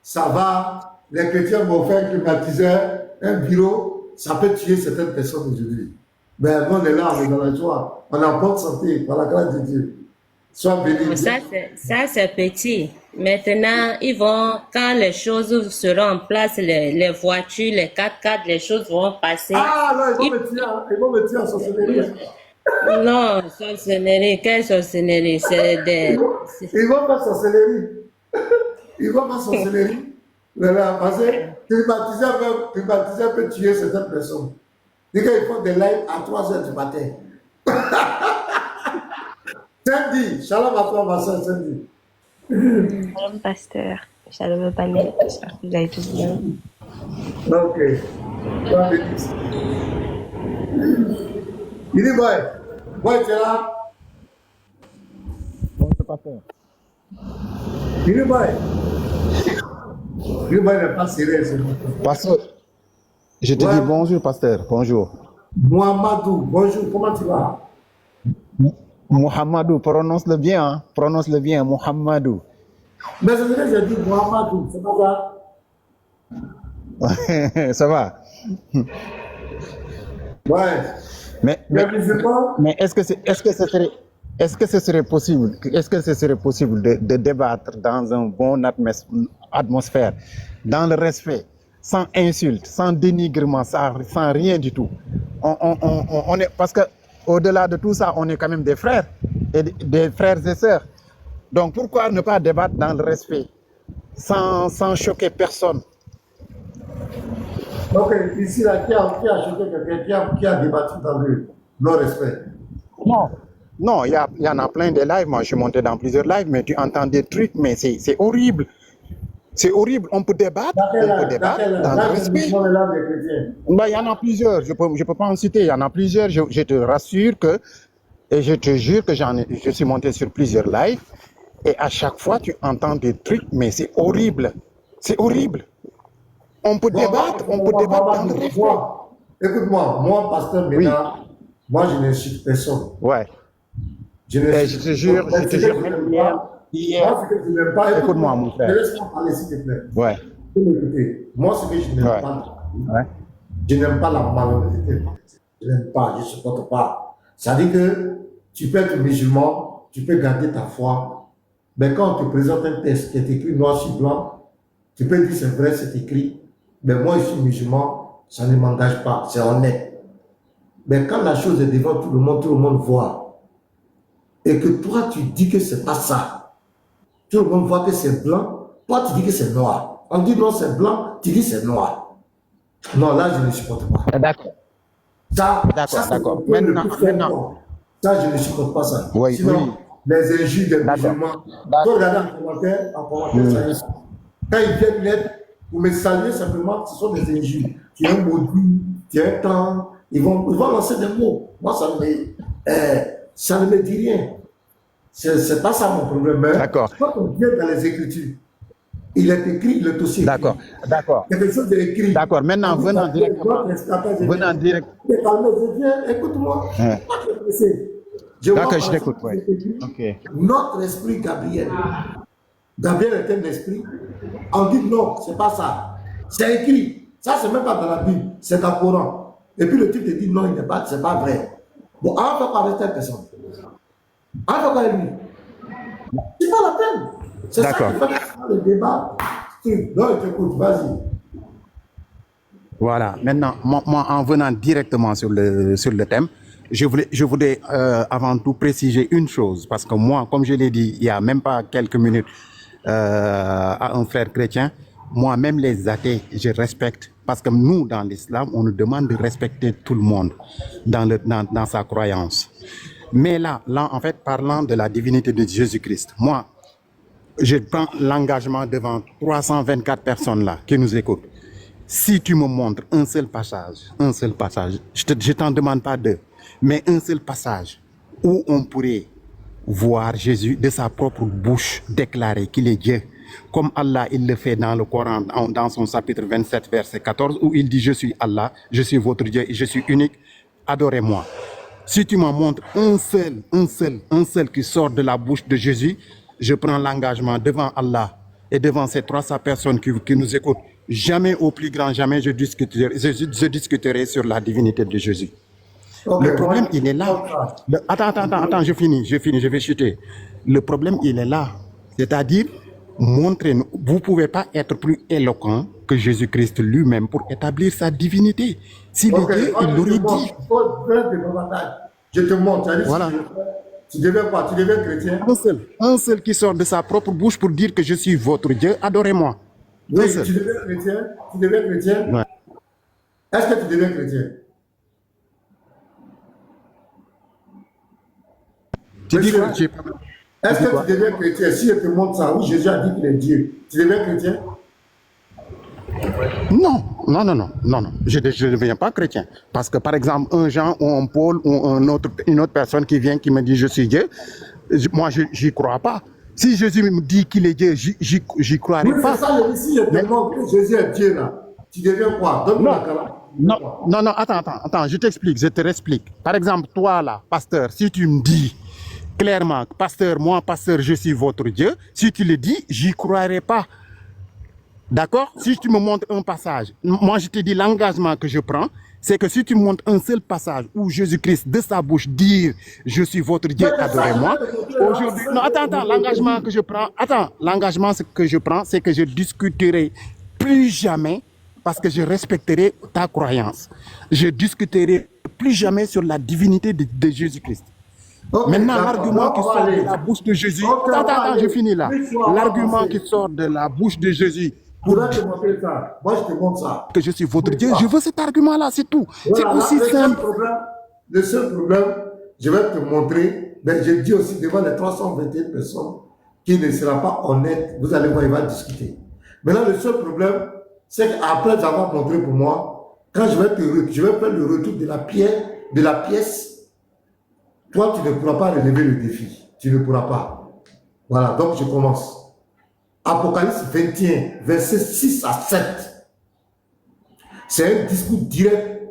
ça va. Les chrétiens m'ont fait un climatiseur, un bureau. Ça peut tuer certaines personnes aujourd'hui. Mais on est là, on est dans la joie. On est en bonne santé, par la grâce de Dieu. Sois béni. Ça, c'est petit. Maintenant, quand les choses seront en place, les voitures, les 4x4, les choses vont passer. Ah non, ils vont me tirer en sorcellerie. Non, sorcellerie, quelle sorcellerie? C'est des... Ils vont faire sorcellerie. Ils vont faire sorcellerie. Voilà, parce que climatiseur peut tuer certaines personnes. Ils font des lives à 3h du matin. Sandy, shalom à toi, ma soeur Sandy. Shalom, pasteur. Shalom, panel. J'espère que vous allez tous bien. Ok. Il dit, boy, tu es là? Bonjour, pasteur. Il dit, boy, n'est pas sérieux, c'est bon. Pasteur, je te dis bonjour, pasteur. Bonjour. Mohamedou, bonjour, comment tu vas? Mohamedou, prononce-le bien, hein? Prononce-le bien, Mohamedou. Mais c'est ce que j'ai dit, moi, pas tout. C'est pas ça. Ça va. Ouais. Mais est-ce que ce serait possible, de débattre dans une bonne atmosphère, dans le respect, sans insulte, sans dénigrement, sans rien du tout. On est, parce que au-delà de tout ça, on est quand même des frères et sœurs. Donc pourquoi ne pas débattre dans le respect, sans choquer personne? Ok, ici, là, qui a choqué quelqu'un, qui a débattu dans le non-respect? Non, il y en a plein de lives. Moi, je suis monté dans plusieurs lives, mais tu entends des trucs, mais c'est horrible. C'est horrible. On peut débattre, dans le respect. Il y en a plusieurs. Je peux pas en citer. Il y en a plusieurs. Je te rassure et je te jure que je suis monté sur plusieurs lives. Et à chaque fois, tu entends des trucs, mais c'est horrible. C'est horrible. On peut débattre dans le respect. Écoute-moi, moi, pasteur Ménard, moi, je n'insulte personne. Ouais. Je te jure, même hier. Moi, ce que je n'aime pas, écoute-moi, mon frère. Laisse-moi parler, s'il te plaît. Ouais. Moi, ce que je n'aime pas, je n'aime pas la malhonnêteté. Je n'aime pas, je ne supporte pas. Ça dit que tu peux être musulman, tu peux garder ta foi, mais quand on te présente un texte qui est écrit noir sur blanc, tu peux dire c'est vrai, c'est écrit, mais moi, je suis musulman, ça ne m'engage pas, c'est honnête. Mais quand la chose est devant tout le monde voit. Et que toi, tu dis que c'est pas ça. Tout le monde voit que c'est blanc, toi, tu dis que c'est noir. On dit non, c'est blanc, tu dis c'est noir. Non, là, je ne supporte pas. D'accord. D'accord. Maintenant. Ça, je ne supporte pas ça. Oui, sinon, les injures des musulmans, toi, regardez en commentaire, ça. Quand ils viennent mettre, pour me saluer simplement, ce sont des injures. Tu es un maudit, tu es un temps, ils vont lancer des mots. Moi, ça ne me dit rien. C'est pas ça mon problème. D'accord. Quand on vient dans les Écritures, il est écrit, il est aussi écrit. D'accord. Quelque chose est écrit. D'accord. Maintenant, venant directement. Écoute-moi. D'accord, je t'écoute. Ouais. Okay. Notre esprit, Gabriel est un esprit. On dit non, c'est pas ça. C'est écrit. Ça, c'est même pas dans la Bible, c'est dans le Coran. Et puis le type te dit non, c'est pas vrai. Bon, on va pas arrêter la personne. On va pas lui. C'est pas la peine. C'est ça qui fait le débat. Non, écoute, vas-y. Voilà. Maintenant, moi, en venant directement sur le thème, je voulais avant tout préciser une chose, parce que moi, comme je l'ai dit il y a même pas quelques minutes à un frère chrétien, moi, même les athées, je respecte, parce que nous, dans l'islam, on nous demande de respecter tout le monde dans sa croyance. Mais là, en fait, parlant de la divinité de Jésus-Christ, moi, je prends l'engagement devant 324 personnes là qui nous écoutent. Si tu me montres un seul passage, je t'en demande pas deux, mais un seul passage où on pourrait voir Jésus de sa propre bouche déclarer qu'il est Dieu, comme Allah il le fait dans le Coran, dans son chapitre 27, verset 14, où il dit « Je suis Allah, je suis votre Dieu et je suis unique, adorez-moi ». Si tu m'en montres un seul qui sort de la bouche de Jésus, je prends l'engagement devant Allah et devant ces 300 personnes qui nous écoutent. Jamais, au plus grand jamais, je discuterai sur la divinité de Jésus. Okay, le problème, il est là. Attends, je finis, je vais chuter. Le problème, il est là. C'est-à-dire, montrez-nous. Vous ne pouvez pas être plus éloquent que Jésus-Christ lui-même pour établir sa divinité. S'il était, il l'aurait dit. Je te montre. Voilà. Tu deviens quoi? Tu deviens chrétien? Un seul qui sort de sa propre bouche pour dire que je suis votre Dieu, adorez-moi. Oui, tu deviens chrétien? Tu deviens chrétien? Ouais. Est-ce que tu deviens chrétien? Tu dis quoi? Est-ce que tu deviens chrétien? Si je te montre ça, oui, Jésus a dit qu'il est Dieu, tu deviens chrétien? Non. Je ne deviens pas chrétien. Parce que, par exemple, un Jean ou un Paul ou une autre personne qui vient qui me dit je suis Dieu, moi, j'y crois pas. Si Jésus me dit qu'il est Dieu, j'y croirais pas. Oui, c'est ça, si je te montre que Jésus est Dieu, là, tu deviens quoi? Non, attends, je t'explique, je te réexplique. Par exemple, toi, là, pasteur, si tu me dis clairement, pasteur, moi, pasteur, je suis votre Dieu, si tu le dis, j'y croirais pas. D'accord? Si tu me montres un passage, moi je te dis l'engagement que je prends, c'est que si tu me montres un seul passage où Jésus-Christ de sa bouche dire je suis votre Dieu, adorez-moi. Aujourd'hui, non, attends, l'engagement que je prends, c'est que je discuterai plus jamais parce que je respecterai ta croyance. Je discuterai plus jamais sur la divinité de Jésus-Christ. Maintenant, l'argument qui sort de la bouche de Jésus, attends, je finis là. L'argument qui sort de la bouche de Jésus, Je vais te montrer ça. Moi, je te montre ça. que je suis votre Dieu, je veux cet argument-là, c'est tout. C'est Voilà, aussi simple. le seul problème, je vais te montrer, mais je dis aussi devant les 321 personnes qui ne sera pas honnête, vous allez voir, il va discuter. Maintenant, le seul problème, c'est qu'après avoir montré pour moi, quand je vais faire le retour de la pièce, toi, tu ne pourras pas relever le défi. Tu ne pourras pas. Voilà, donc je commence. Apocalypse 21, versets 6 à 7. C'est un discours direct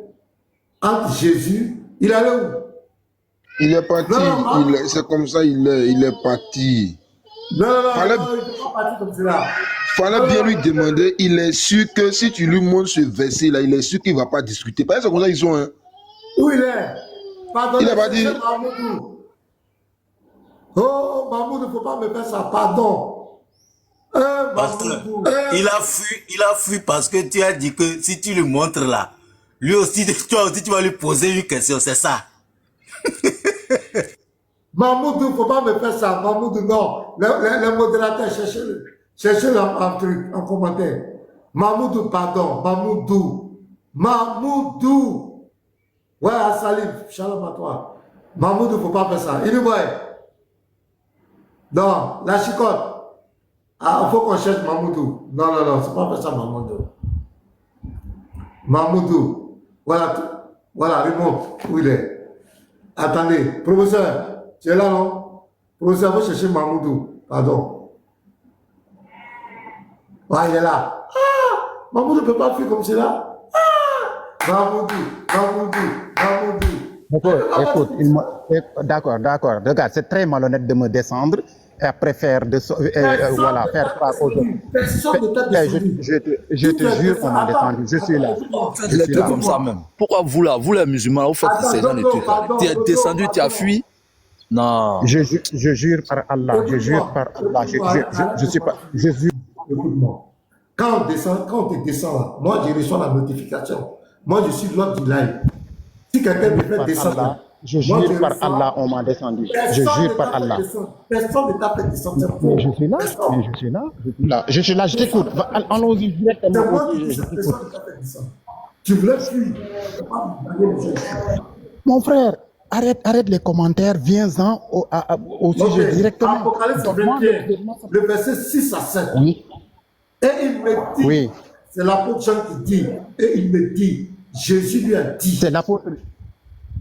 entre Jésus. Il allait où? Il est parti. C'est comme ça, il est parti. Non, il n'est pas parti comme cela. Fallait bien lui demander. Il est sûr que si tu lui montres ce verset-là, il est sûr qu'il ne va pas discuter. Parce que c'est comme ça ils sont. Hein. Où il est? Pardon, il est parti. Mahmoudou. Oh, Mahmoud, il ne faut pas me faire ça. Pardon. Pasteur, il a fui parce que tu as dit que si tu lui montres là, lui aussi, toi aussi, tu vas lui poser une question, c'est ça. Mahmoud, il ne faut pas me faire ça. Mahmoud, non. Les modérateurs, cherchez-le en commentaire. Mahmoud, pardon. Mahmoudou. Ouais, Salim, shalom à toi. Mahmoud, il ne faut pas faire ça. Il est vrai. Non, la chicotte. Ah, il faut qu'on cherche Mahmoudou. Non, c'est pas faire ça, Mahmoudou. Mahmoudou. Voilà, remonte où il est. Attendez, professeur, tu es là, non? Professeur, il faut chercher Mahmoudou. Pardon. Ouais, il est là. Ah, Mahmoudou ne peut pas fuir comme cela. Ah, Mahmoudou. Écoute, d'accord. Regarde, c'est très malhonnête de me descendre. Après faire faire croire aux autres. Je te jure, on m'a descendu. Je suis là. Je suis là comme ça même. Pourquoi vous là, vous les musulmans, vous faites ces gens de trucs là? Tu es descendu, tu as fui? Non. Je jure par Allah. Je jure par Allah. Je suis pas. Je jure. Écoute-moi. Quand on te descend là, moi je reçois la notification. Moi je suis l'homme du live. Si quelqu'un me fait descendre. Je jure par Allah, on m'a descendu. Je jure par Allah. Personne ne t'a fait descendre. Mais je suis là. Je suis là, je t'écoute. Allons-y directement. Tu voulais fuir. Mon frère, arrête les commentaires, viens-en au sujet directement. Apocalypse 21, le verset 6 à 7. Oui. Et il me dit, c'est l'apôtre Jean qui dit, et il me dit, Jésus lui a dit.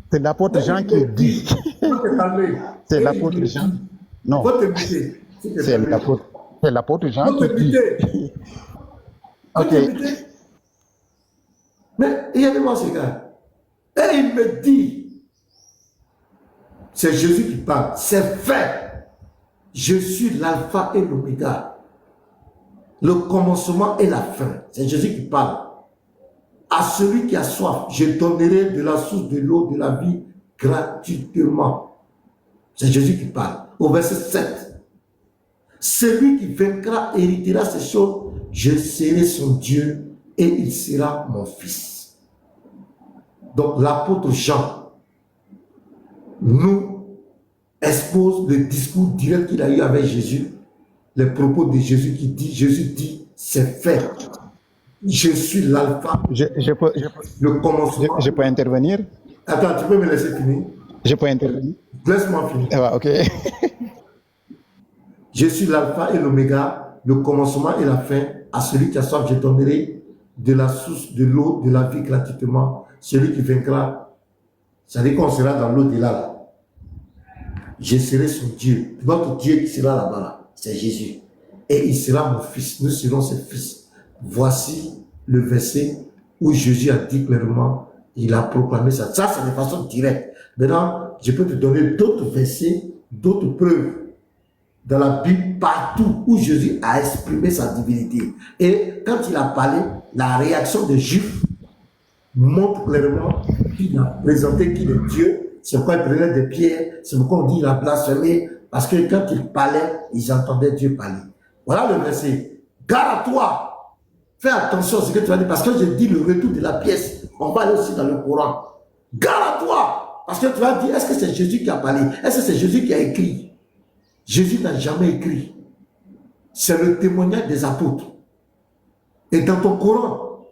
C'est l'apôtre Jean qui dit. C'est l'apôtre Jean. Non. C'est l'apôtre Jean qui dit. Ok. Mais regardez-moi ce gars. Et il me dit, c'est Jésus qui parle, c'est fait. Je suis l'alpha et l'oméga, le commencement et la fin. C'est Jésus qui parle. À celui qui a soif, je donnerai de la source de l'eau de la vie gratuitement. C'est Jésus qui parle. Au verset 7. Celui qui vaincra héritera ces choses. Je serai son Dieu et il sera mon fils. Donc l'apôtre Jean nous expose le discours direct qu'il a eu avec Jésus. Les propos de Jésus qui dit, Jésus dit, c'est fait. Je suis l'alpha. Le commencement. Je peux intervenir? Attends, tu peux me laisser finir? Je peux intervenir? Laisse-moi finir. Ok. Je suis l'alpha et l'oméga, le commencement et la fin. À celui qui a soif, je donnerai de la source de l'eau de la vie gratuitement. Celui qui vaincra, c'est-à-dire qu'on sera dans l'au-delà là. Je serai son Dieu. Votre Dieu qui sera là-bas, là, c'est Jésus. Et il sera mon fils. Nous serons ses fils. Voici le verset où Jésus a dit clairement, il a proclamé ça. Ça, c'est de façon directe. Maintenant, je peux te donner d'autres versets d'autres preuves dans la Bible partout où Jésus a exprimé sa divinité. Et quand il a parlé, la réaction des Juifs montre clairement qu'il a présenté qu'il est Dieu. C'est pourquoi il prenait des pierres, c'est pourquoi on dit qu'il a blasphémé, parce que quand il parlait, ils entendaient Dieu parler. Voilà le verset. Garde à toi, fais attention à ce que tu vas dire, parce que je dis le retour de la pièce. On va aller aussi dans le Coran. Garde à toi, parce que tu vas dire, est-ce que c'est Jésus qui a parlé? Est-ce que c'est Jésus qui a écrit? Jésus n'a jamais écrit. C'est le témoignage des apôtres. Et dans ton Coran,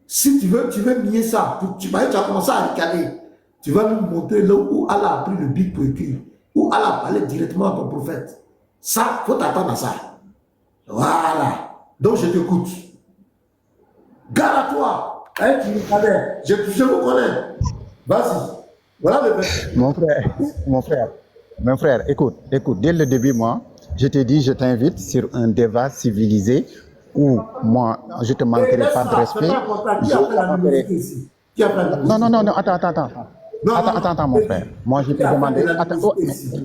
si tu veux nier ça, tu vas commencer à ricaner. Tu vas nous montrer là où Allah a pris le bic pour écrire, où Allah a parlé directement à ton prophète. Ça, il faut t'attendre à ça. Voilà. Donc je t'écoute. Garde à toi. Hein, tu me connais. Je vous connais. Vas-y. Voilà le verset. Mon frère, écoute, dès le début, moi, je t'ai dit, je t'invite sur un débat civilisé où moi, je te manquerai pas de respect. Qui a fait la musique ici? Qui a fait la musique? Non, attends, mon frère. Moi, je t'ai demandé.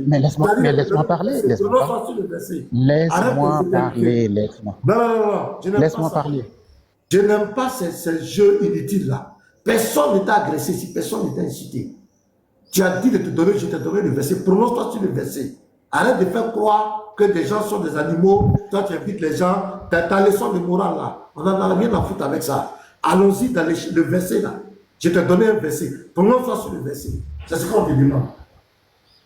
Mais laisse-moi parler. Laisse-moi parler. Laisse-moi parler. Je n'aime pas ces jeux inutiles-là. Personne ne t'a agressé ici, personne ne t'a incité. Tu as dit de te donner, je t'ai donné le verset. Prononce-toi sur le verset. Arrête de faire croire que des gens sont des animaux. Toi, tu invites les gens. Ta leçon de morale là, on n'en a rien à foutre avec ça. Allons-y dans le verset là. Je t'ai donné un verset. Prononce-toi sur le verset. C'est ce qu'on te demande.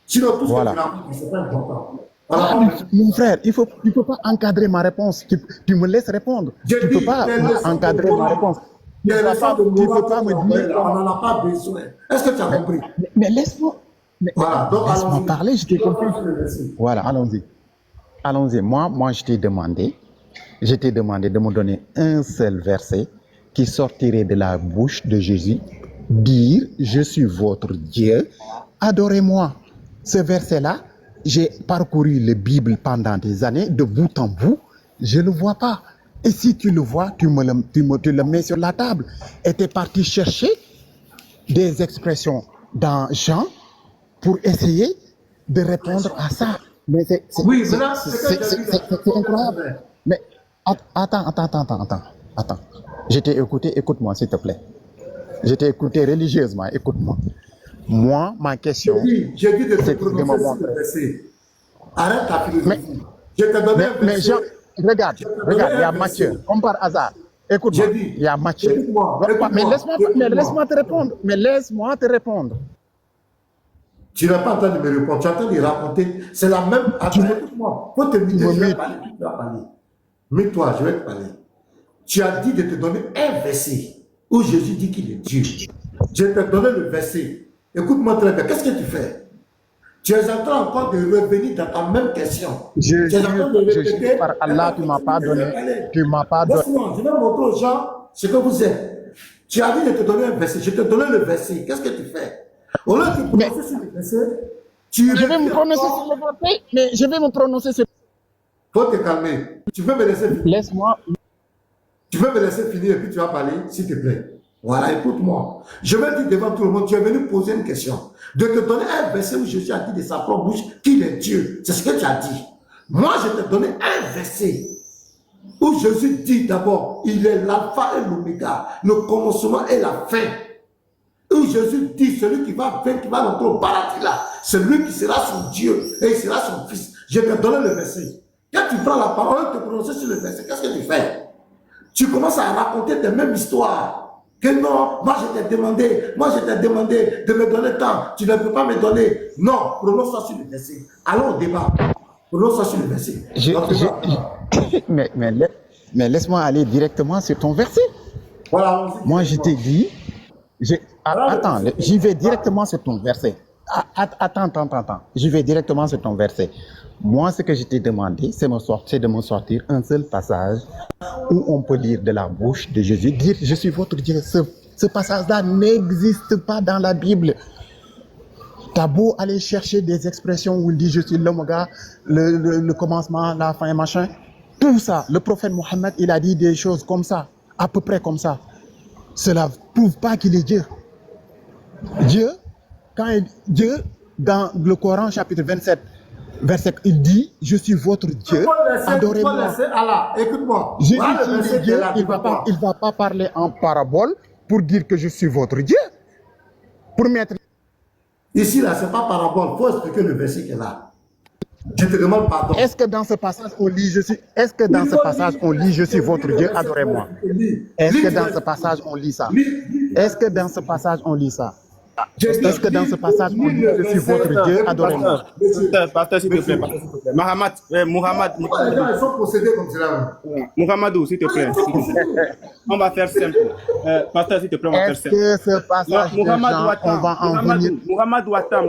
Sinon, tout ce que tu as dit, c'est pas important. Voilà. Mon frère, il faut pas encadrer ma réponse. Tu me laisses répondre. Tu ne peux pas encadrer ma réponse. Tu ne peux pas me dire. On n'en a pas besoin. Est-ce que tu as compris? Mais laisse-moi. Voilà, donc laisse-moi parler, je t'ai compris. Voilà, allons-y. Moi, je t'ai demandé de me donner un seul verset qui sortirait de la bouche de Jésus, dire, je suis votre Dieu, adorez-moi. Ce verset-là, j'ai parcouru la Bible pendant des années, de bout en bout, je ne le vois pas. Et si tu le vois, tu le mets sur la table. Et tu es parti chercher des expressions dans Jean pour essayer de répondre à ça. Mais c'est incroyable. Mais attends. Je t'ai écouté, écoute-moi s'il te plaît. Je t'ai écouté religieusement, écoute-moi. Moi, ma question, j'ai dit de te prononcer sur le verset. Arrête ta philosophie. Je t'ai donné un verset. Mais Jean, regarde, il y a Matthieu, comme par hasard. Écoute-moi, il y a Matthieu. Mais laisse-moi te répondre. Tu n'as pas en train de me répondre, tu es en train de raconter. C'est la même. Écoute-moi, faut te muter, je vais parler, tu vas parler. Mets-toi, je vais te parler. Tu as dit de te donner un verset où Jésus dit qu'il est Dieu. Je t'ai donné le verset. Écoute-moi très bien, qu'est-ce que tu fais? Tu es en train encore de revenir dans ta même question. Je par Allah, tu ne m'as pas donné. Tu m'as pas donné. Je vais montrer aux gens ce que vous êtes. Tu as dit de te donner un verset. Je te donné le verset. Qu'est-ce que tu fais? Au lieu de te prononcer sur le verset, je vais me prononcer sur le verset, mais je vais me prononcer sur. Faut te calmer. Tu peux me laisser finir. Laisse-moi. Tu peux me laisser finir et puis tu vas parler, s'il te plaît. Voilà, écoute-moi. Je vais dire devant tout le monde, tu es venu poser une question. De te donner un verset où Jésus a dit de sa propre bouche qu'il est Dieu. C'est ce que tu as dit. Moi, je t'ai donné un verset où Jésus dit d'abord, il est l'alpha et l'oméga, le commencement et la fin. Où Jésus dit, celui qui va rentrer au paradis là, c'est lui qui sera son Dieu et il sera son fils. Je t'ai donné le verset. Quand tu prends la parole, te prononcer sur le verset, qu'est-ce que tu fais? Tu commences à raconter tes mêmes histoires. Que non, moi je t'ai demandé de me donner tant, tu ne peux pas me donner. Non, prononce-toi sur le verset. Allons au débat. Prononce-toi sur le verset. Mais laisse-moi aller directement sur ton verset. Voilà, moi je t'ai dit, attends, j'y vais directement sur ton verset. Attends. Je vais directement sur ton verset. Moi, ce que je t'ai demandé, c'est de me sortir un seul passage où on peut lire de la bouche de Jésus, dire « Je suis votre Dieu ». Ce passage-là n'existe pas dans la Bible. T'as beau aller chercher des expressions où il dit « Je suis l'oméga », le commencement, la fin, machin. Tout ça, le prophète Mohammed, il a dit des choses comme ça, à peu près comme ça. Cela ne prouve pas qu'il est Dieu. Dieu, dans le Coran, chapitre 27, verset, il dit, je suis votre Dieu, adorez-moi. Allah, écoute-moi. Jésus, Voilà le s'il verset est Dieu, qui est là, il ne va pas parler en parabole pour dire que je suis votre Dieu. Pour mettre... Ici, là, ce n'est pas parabole. Il faut expliquer le verset qui est là. Je te demande pardon. Est-ce que dans ce passage, on lit, est-ce que dans ce passage, on lit, je suis votre Dieu, adorez-moi? Est-ce que dans ce passage, on lit ça? Est-ce que dans ce passage, on lit ça? Est-ce que dans ce passage, on dit je suis votre Dieu, adorez-moi? Pasteur, s'il te plaît. Mohamed, Les gens, ils sont possédés comme cela. Mohamedou, s'il te plaît. On va faire simple. Pasteur, s'il te plaît, on va faire simple. Est-ce que ce passage de Jean, on va en venir? Mohamedou, attends,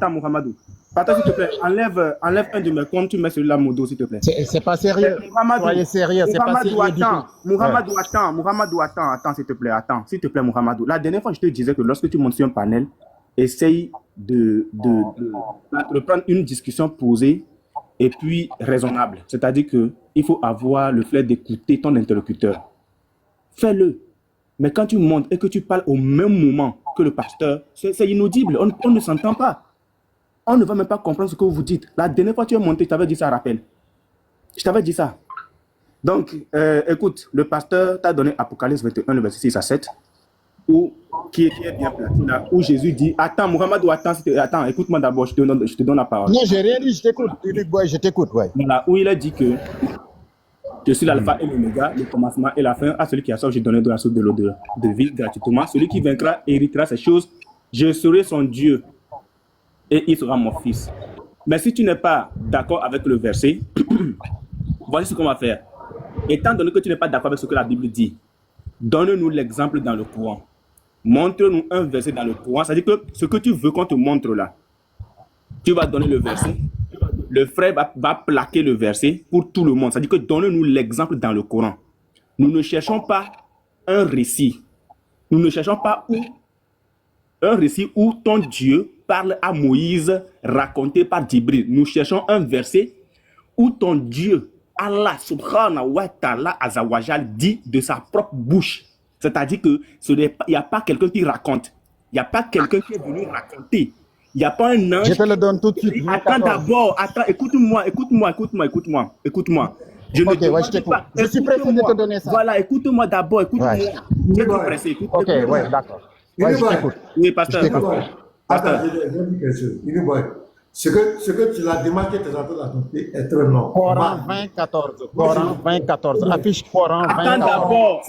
Mohamedou. Pasteur, s'il te plaît, enlève un de mes comptes, tu mets celui-là, mon dos, s'il te plaît. C'est pas sérieux. Soyez sérieux, c'est pas sérieux du tout. Mohamedou, attends, s'il te plaît, s'il te plaît, Mohamedou. La dernière fois, je te disais que lorsque tu montes sur un panel, essaye de prendre une discussion posée et puis raisonnable. C'est-à-dire qu'il faut avoir le flair d'écouter ton interlocuteur. Fais-le. Mais quand tu montes et que tu parles au même moment que le pasteur, c'est inaudible, on ne s'entend pas. On ne va même pas comprendre ce que vous dites. La dernière fois que tu es monté, je t'avais dit ça, rappelle. Je t'avais dit ça. Donc, écoute, le pasteur t'a donné Apocalypse 21, le verset 6 à 7, qui est bien placé là, où Jésus dit, attends, Mohamedou, attends, écoute-moi d'abord, je te donne la parole. Non, j'ai rien dit, je t'écoute. Je t'écoute, ouais. Voilà, où il a dit que je suis l'alpha et l'oméga, le commencement et la fin. À celui qui a soif, je donnerai de la source de l'eau de vie gratuitement. Celui qui vaincra héritera ces choses. Je serai son Dieu et il sera mon fils. Mais si tu n'es pas d'accord avec le verset, voici ce qu'on va faire. Étant donné que tu n'es pas d'accord avec ce que la Bible dit, donne-nous l'exemple dans le Coran. Montre-nous un verset dans le Coran. C'est-à-dire que ce que tu veux qu'on te montre là, tu vas donner le verset. Le frère va plaquer le verset pour tout le monde. C'est-à-dire que donne-nous l'exemple dans le Coran. Nous ne cherchons pas un récit. Nous ne cherchons pas un récit où ton Dieu parle à Moïse, raconté par Djibril. Nous cherchons un verset où ton Dieu, Allah subhanahu wa ta'ala azawajal, dit de sa propre bouche. C'est-à-dire qu'il n'y a pas quelqu'un qui raconte. Il n'y a pas quelqu'un qui est venu raconter. Il n'y a pas un ange. Je te le donne tout de suite. Attends d'abord, écoute-moi. Je ne demande pas. Je suis pressé de te donner ça. Voilà, écoute-moi d'abord, écoute-moi. Ouais. Je suis pressé. Ok, ouais, d'accord. Ouais, je t'écoute. Oui, pasteur. Attends, je vais dire quelque chose. Ce que tu l'as demandé, tes enfants d'as compris, est très long. Coran 20-14. Coran 20-14. Affiche Coran 20-14.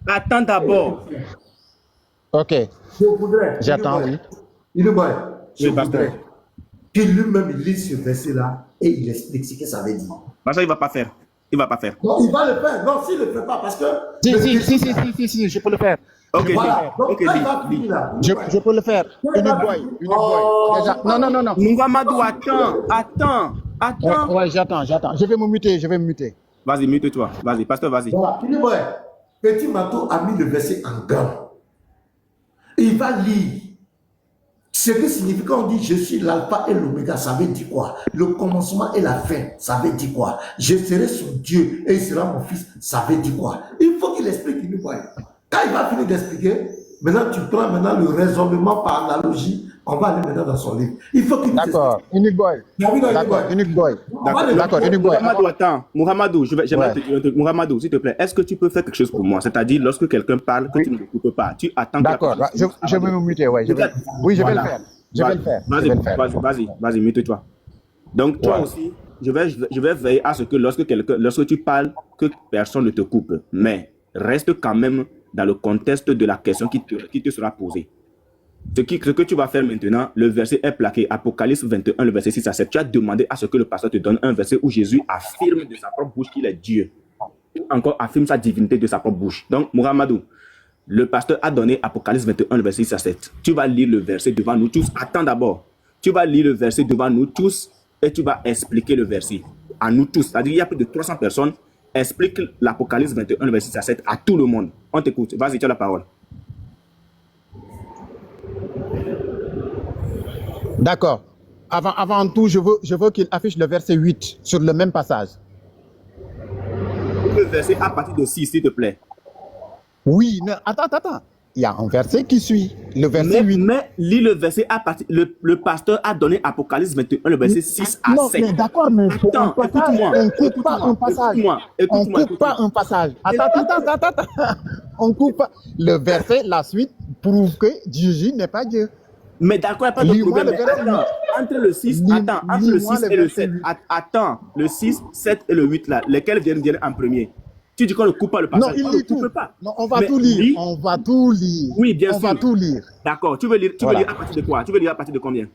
Attends d'abord. Ok. Je voudrais. J'attends, oui. Je voudrais qu'il lui-même lise ce verset-là et il explique ce que ça veut dire. Ça, il ne va pas faire. Non, il va le faire. Non, s'il ne le fait pas, parce que... Si, je peux le faire. Ok, voilà. Donc, je peux le faire. Une boy. Déjà. Non. Mohamedou, attends. Ouais, j'attends. Je vais me muter. Vas-y, mute-toi. Vas-y, pasteur, vas-y. Voilà, Petit Matou a mis le verset en grand. Il va lire. Ce que signifie quand on dit je suis l'alpha et l'oméga, ça veut dire quoi? Le commencement et la fin, ça veut dire quoi? Je serai son Dieu et il sera mon fils, ça veut dire quoi? Il faut qu'il explique, il nous voit. Quand il va finir d'expliquer, maintenant tu prends le raisonnement par analogie, on va aller maintenant dans son livre. Il faut qu'il D'accord, unique boy. D'accord, unique boy. Mohamedou, attends. Mohamedou, j'aimerais te dire un truc. Mohamedou, s'il te plaît, est-ce que tu peux faire quelque chose pour moi? C'est-à-dire, lorsque quelqu'un parle, que tu ne l'écoutes pas, tu attends. D'accord, je vais me muter, ouais. Oui, je vais le faire. Je vais le faire. Vas-y, mute-toi. Donc, toi aussi, je vais veiller à ce que lorsque tu parles, que personne ne te coupe. Mais reste quand même dans le contexte de la question qui te sera posée. Ce que tu vas faire maintenant, le verset est plaqué, Apocalypse 21, le verset 6 à 7. Tu as demandé à ce que le pasteur te donne un verset où Jésus affirme de sa propre bouche qu'il est Dieu. Ou encore affirme sa divinité de sa propre bouche. Donc, Mohamedou, le pasteur a donné Apocalypse 21, le verset 6 à 7. Tu vas lire le verset devant nous tous. Attends d'abord. Tu vas lire le verset devant nous tous et tu vas expliquer le verset à nous tous. C'est-à-dire qu'il y a plus de 300 personnes. Explique l'Apocalypse 21, le verset 6 à 7 à tout le monde. On t'écoute. Vas-y, tu as la parole. D'accord. Avant tout, je veux qu'il affiche le verset 8 sur le même passage. Le verset à partir de 6, s'il te plaît. Oui, non, attends. il y a un verset qui suit, le verset 8. Mais lis le verset à partir. Le pasteur a donné Apocalypse 21, le verset 6 à Non, 7. mais d'accord, mais Attends, écoute-moi. on coupe pas un passage. On coupe pas un passage. Attends. On coupe pas. Le verset, la suite, prouve que Jésus n'est pas Dieu. Mais d'accord, il n'y a pas de Lis-moi problème. le verset Mais attends, entre le 6, entre le 6 et le 7. Attends, le 6, 7 et le 8 là, lesquels viennent en premier? Tu dis qu'on ne coupe pas le passage. Non, il on ne lit tout. coupe pas. Non, on va Mais tout lire. lis. On va tout lire. Oui, bien sûr. On va tout lire. D'accord. Tu veux lire Voilà. à partir de quoi? Tu veux lire à partir de combien?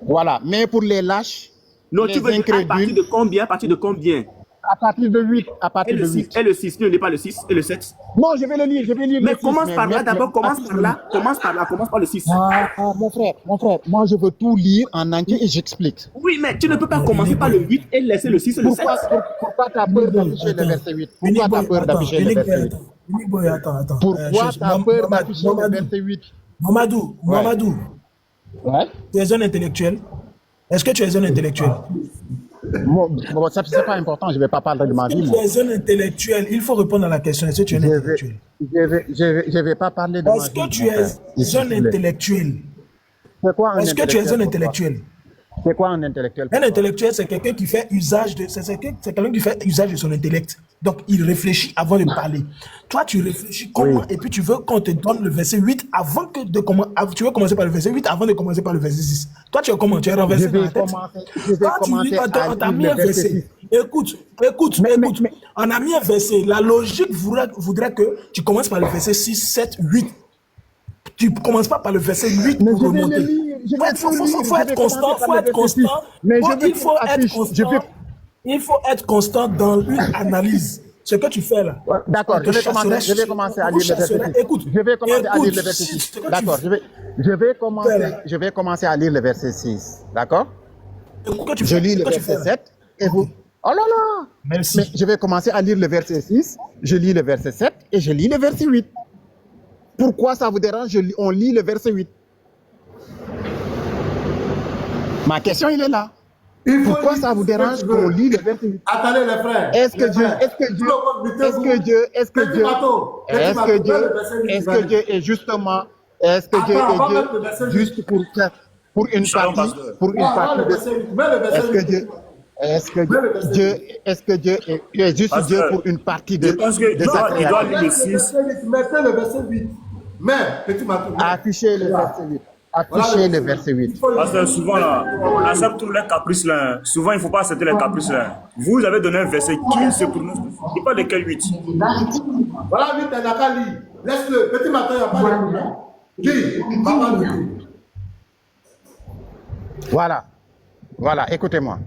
Voilà. Mais pour les lâches, Non, les tu veux lire à partir incrédules, de combien? À partir de combien? à partir de 8. À Et partir le de 6, 8. et le 6, tu ne lis pas le 6 et le 7. Non, je vais le lire. Mais le 6, commence par là mais- d'abord, mais- commence par là, commence par le 6. Mon frère, moi je veux tout lire en entier et j'explique. Oui, mais tu ne peux pas commencer par le 8 et laisser le 6 et le 7. Pourquoi tu as peur d'afficher le verset 8? Pourquoi tu as peur d'afficher le verset 8? Unique Boy, attends. Pourquoi tu as peur d'afficher le verset 8? Mamadou, Ouais. tu es un intellectuel. Est-ce que tu es un intellectuel? Bon, ça c'est pas important, je ne vais pas parler de ma vie. Si tu moi. es un intellectuel, il faut répondre à la question. Est-ce que tu es un intellectuel? Je vais pas parler de ma vie. Est-ce que tu mon frère. es un intellectuel? C'est quoi un Est-ce que tu es un pour toi? intellectuel? C'est quoi un intellectuel pour Un toi? intellectuel, c'est quelqu'un qui fait usage de, c'est quelqu'un qui fait usage de son intellect. Donc, il réfléchit avant de parler. Toi, tu réfléchis comment, et puis tu veux qu'on te donne le verset 8 avant que de commencer. Tu veux commencer par le verset 8 avant de commencer par le verset 6. Toi, tu es comment? Tu es renversé dans la tête. Je vais Toi, tu lis, commencer attends, on t'a à mis lire un le verset verset. 6. Écoute. On a mis un verset. La logique voudrait que tu commences par le verset 6, 7, 8. Tu ne commences pas par le verset 8 Mais pour je vais remonter. le lire. Il faut être constant. Mais Bon, je vais il faut être constant. Il faut être constant dans une analyse. Ce que tu fais là. D'accord, On te je vais commencer à lire le verset 6. Écoute, Je vais commencer à lire le verset ce 6. que tu D'accord, fais. je vais commencer à lire le verset 6. D'accord? Que tu Je fais. lis le Que tu verset fais. 7 et vous. Oh là là! Merci. Mais je vais commencer à lire le verset 6, je lis le verset 7 et je lis le verset 8. Pourquoi ça vous dérange? On lit le verset 8. Ma question, il est là. Pourquoi ça vous dérange qu'on lit le verset 8? Attendez les frères. Est-ce que Dieu est justement, juste pour une partie, est-ce que Dieu est juste Dieu pour une partie de sa création? Il doit lire le 6. Mettez le verset 8. Mais, petit matou. Affichez le verset 8. Affichez le verset 8. Parce que souvent, là, on accepte tous les caprices là. Souvent, il ne faut pas accepter les caprices là. Vous avez donné un verset qui se prononce. Je ne sais pas lequel 8. Voilà, 8, il n'a qu'à lire. Laisse-le. Petit matin, il n'y a pas de problème. Lis. Papa nous dit. Voilà, écoutez-moi.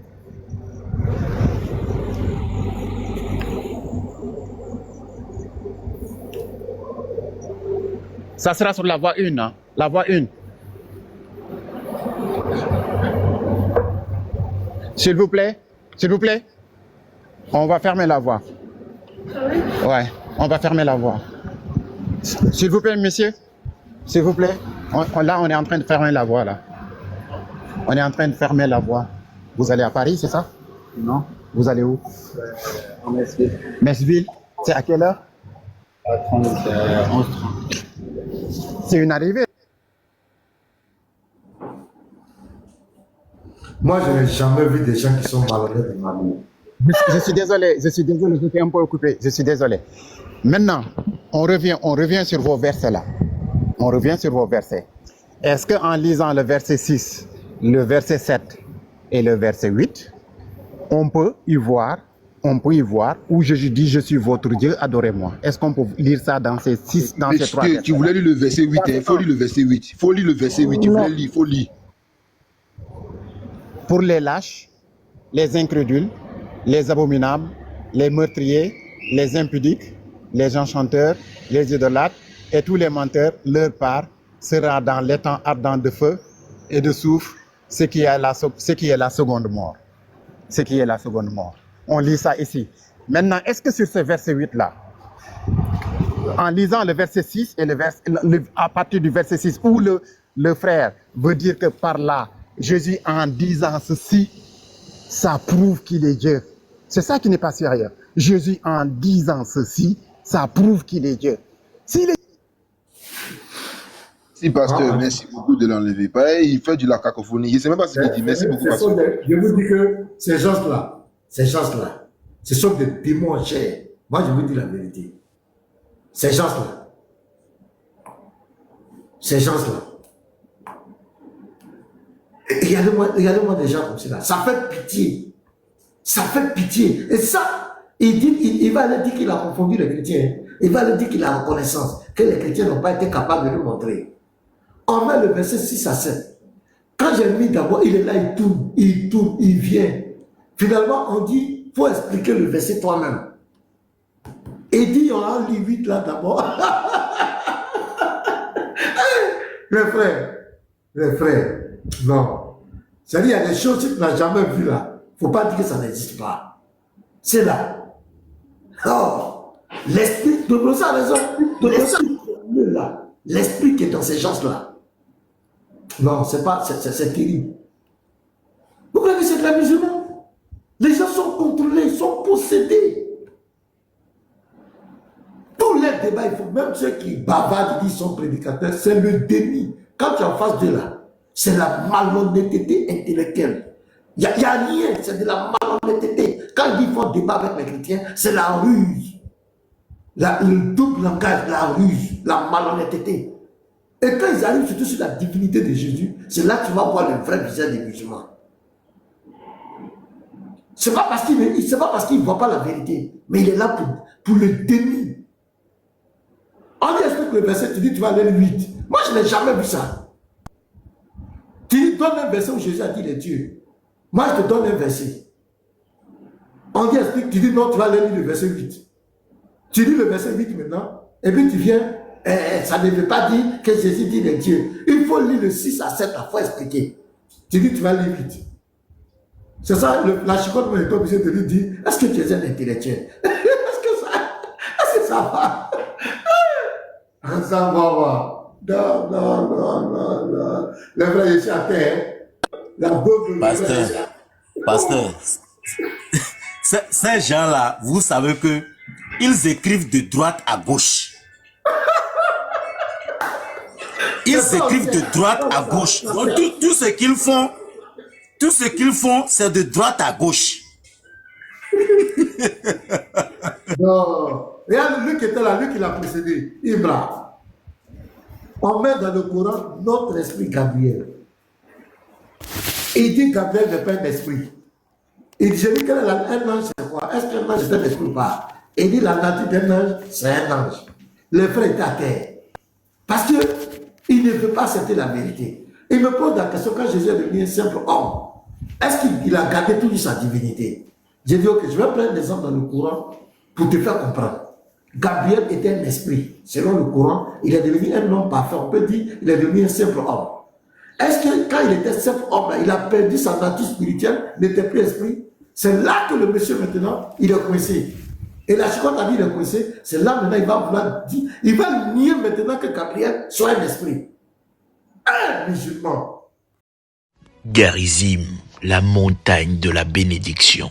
Ça sera sur la voie 1, hein? La voie 1. S'il vous plaît, on va fermer la voie. Ouais, on va fermer la voie. S'il vous plaît, monsieur, s'il vous plaît. Là, on est en train de fermer la voie, là. On est en train de fermer la voie. Vous allez à Paris, c'est ça? Non. Vous allez où? En Metz-Ville. Metz-Ville. C'est à quelle heure? À 11h30. C'est une arrivée. Moi, je n'ai jamais vu des gens qui sont malhonnêtes dans ma vie. Je suis désolé, j'étais un peu occupé, je suis désolé. Maintenant, on revient sur vos versets là. On revient sur vos versets. Est-ce qu'en lisant le verset 6, le verset 7 et le verset 8, on peut y voir où Jésus dit « Je suis votre Dieu, adorez-moi ». Est-ce qu'on peut lire ça dans ces 6, dans ces 3 versets? Tu voulais lire le verset 8, il faut lire le verset 8. Il faut lire le verset 8, tu voulais lire, il faut lire. Pour les lâches, les incrédules, les abominables, les meurtriers, les impudiques, les enchanteurs, les idolâtres et tous les menteurs, leur part sera dans l'étang ardent de feu et de soufre, ce qui est la seconde mort. Ce qui est la seconde mort. On lit ça ici. Maintenant, est-ce que sur ce verset 8-là, en lisant le verset 6 et à partir du verset 6, où le frère veut dire que par là, Jésus en disant ceci, ça prouve qu'il est Dieu. C'est ça qui n'est pas sérieux. Jésus en disant ceci, ça prouve qu'il est Dieu. S'il est... Si, pasteur, merci beaucoup de l'enlever. Pareil, il fait de la cacophonie. Je ne sais même pas ce qu'il dit. Merci beaucoup, pasteur. Je vous dis que ces gens-là, ce sont des démons en chair. Moi, je vous dis la vérité. Ces gens-là. Regardez-moi des gens comme cela. Ça fait pitié. Et ça, il va leur dire qu'il a confondu les chrétiens. Il va leur dire qu'il a reconnaissance, que les chrétiens n'ont pas été capables de lui montrer. On met le verset 6 à 7. Quand j'ai mis d'abord, il est là, il tourne, il vient. Finalement, on dit, il faut expliquer le verset toi-même. Il dit, on a lu 8 là d'abord. Les frères, non. C'est-à-dire, il y a des choses que tu n'as jamais vues là. Il ne faut pas dire que ça n'existe pas. C'est là. Oh, l'esprit, de ça a raison. L'esprit qui est dans ces gens-là. Non, c'est terrible. Vous voyez que c'est de la musulmane. Les gens sont contrôlés, sont possédés. Tous les débats, il faut même ceux qui bavardent, qui sont prédicateurs, c'est le déni. Quand tu es en face de là, c'est la malhonnêteté intellectuelle. Il n'y a rien, c'est de la malhonnêteté. Quand ils font débat avec les chrétiens, c'est la ruse. Le double langage, la ruse, la malhonnêteté. Et quand ils arrivent surtout sur la divinité de Jésus, c'est là que tu vas voir le vrai visage des musulmans. Ce n'est pas parce qu'il ne voit pas la vérité, mais il est là pour le déni. On dit, explique le verset, tu dis, tu vas aller le 8. Moi, je n'ai jamais vu ça. Tu dis, donne un verset où Jésus a dit les dieux. Moi, je te donne un verset. On dit, explique, tu dis, non, tu vas aller lire le verset 8. Tu lis le verset 8 maintenant, et puis tu viens, ça ne veut pas dire que Jésus dit les dieux. Il faut lire le 6 à 7, il faut expliquer. Tu dis, tu vas lire 8. C'est ça, la chicotte est obligée de lui dire, est-ce que tu es un intellectuel? Est-ce que ça va? Ça va. Non. Le vrai, je suis à terre. La boucle. Pasteur. Ces gens-là, vous savez que ils écrivent de droite à gauche. Ils écrivent de droite à gauche. Tout ce qu'ils font, c'est de droite à gauche. Non. Regarde, lui qui était là, lui qui l'a précédé, Ibra. On met dans le Coran notre esprit Gabriel. Il dit Gabriel n'est pas un esprit. Il dit, je dis qu'un ange c'est quoi? Est-ce qu'un ange c'est un esprit ou pas? Il dit la nature d'un ange, c'est un ange. Le frère est à terre. Parce qu'il ne veut pas accepter la vérité. Il me pose la question, quand Jésus est devenu un simple homme, est-ce qu'il a gardé toute sa divinité? J'ai dit, ok, je vais prendre l'exemple dans le Coran pour te faire comprendre. Gabriel était un esprit. Selon le Coran, il est devenu un homme parfait. On peut dire qu'il est devenu un simple homme. Est-ce que quand il était simple homme, il a perdu sa nature spirituelle, n'était plus esprit? C'est là que le monsieur maintenant, il est coincé. Et la chicotte a dit il est coincé. C'est là maintenant il va vouloir dire, il va nier maintenant que Gabriel soit un esprit. Un musulman. Garizim, la montagne de la bénédiction.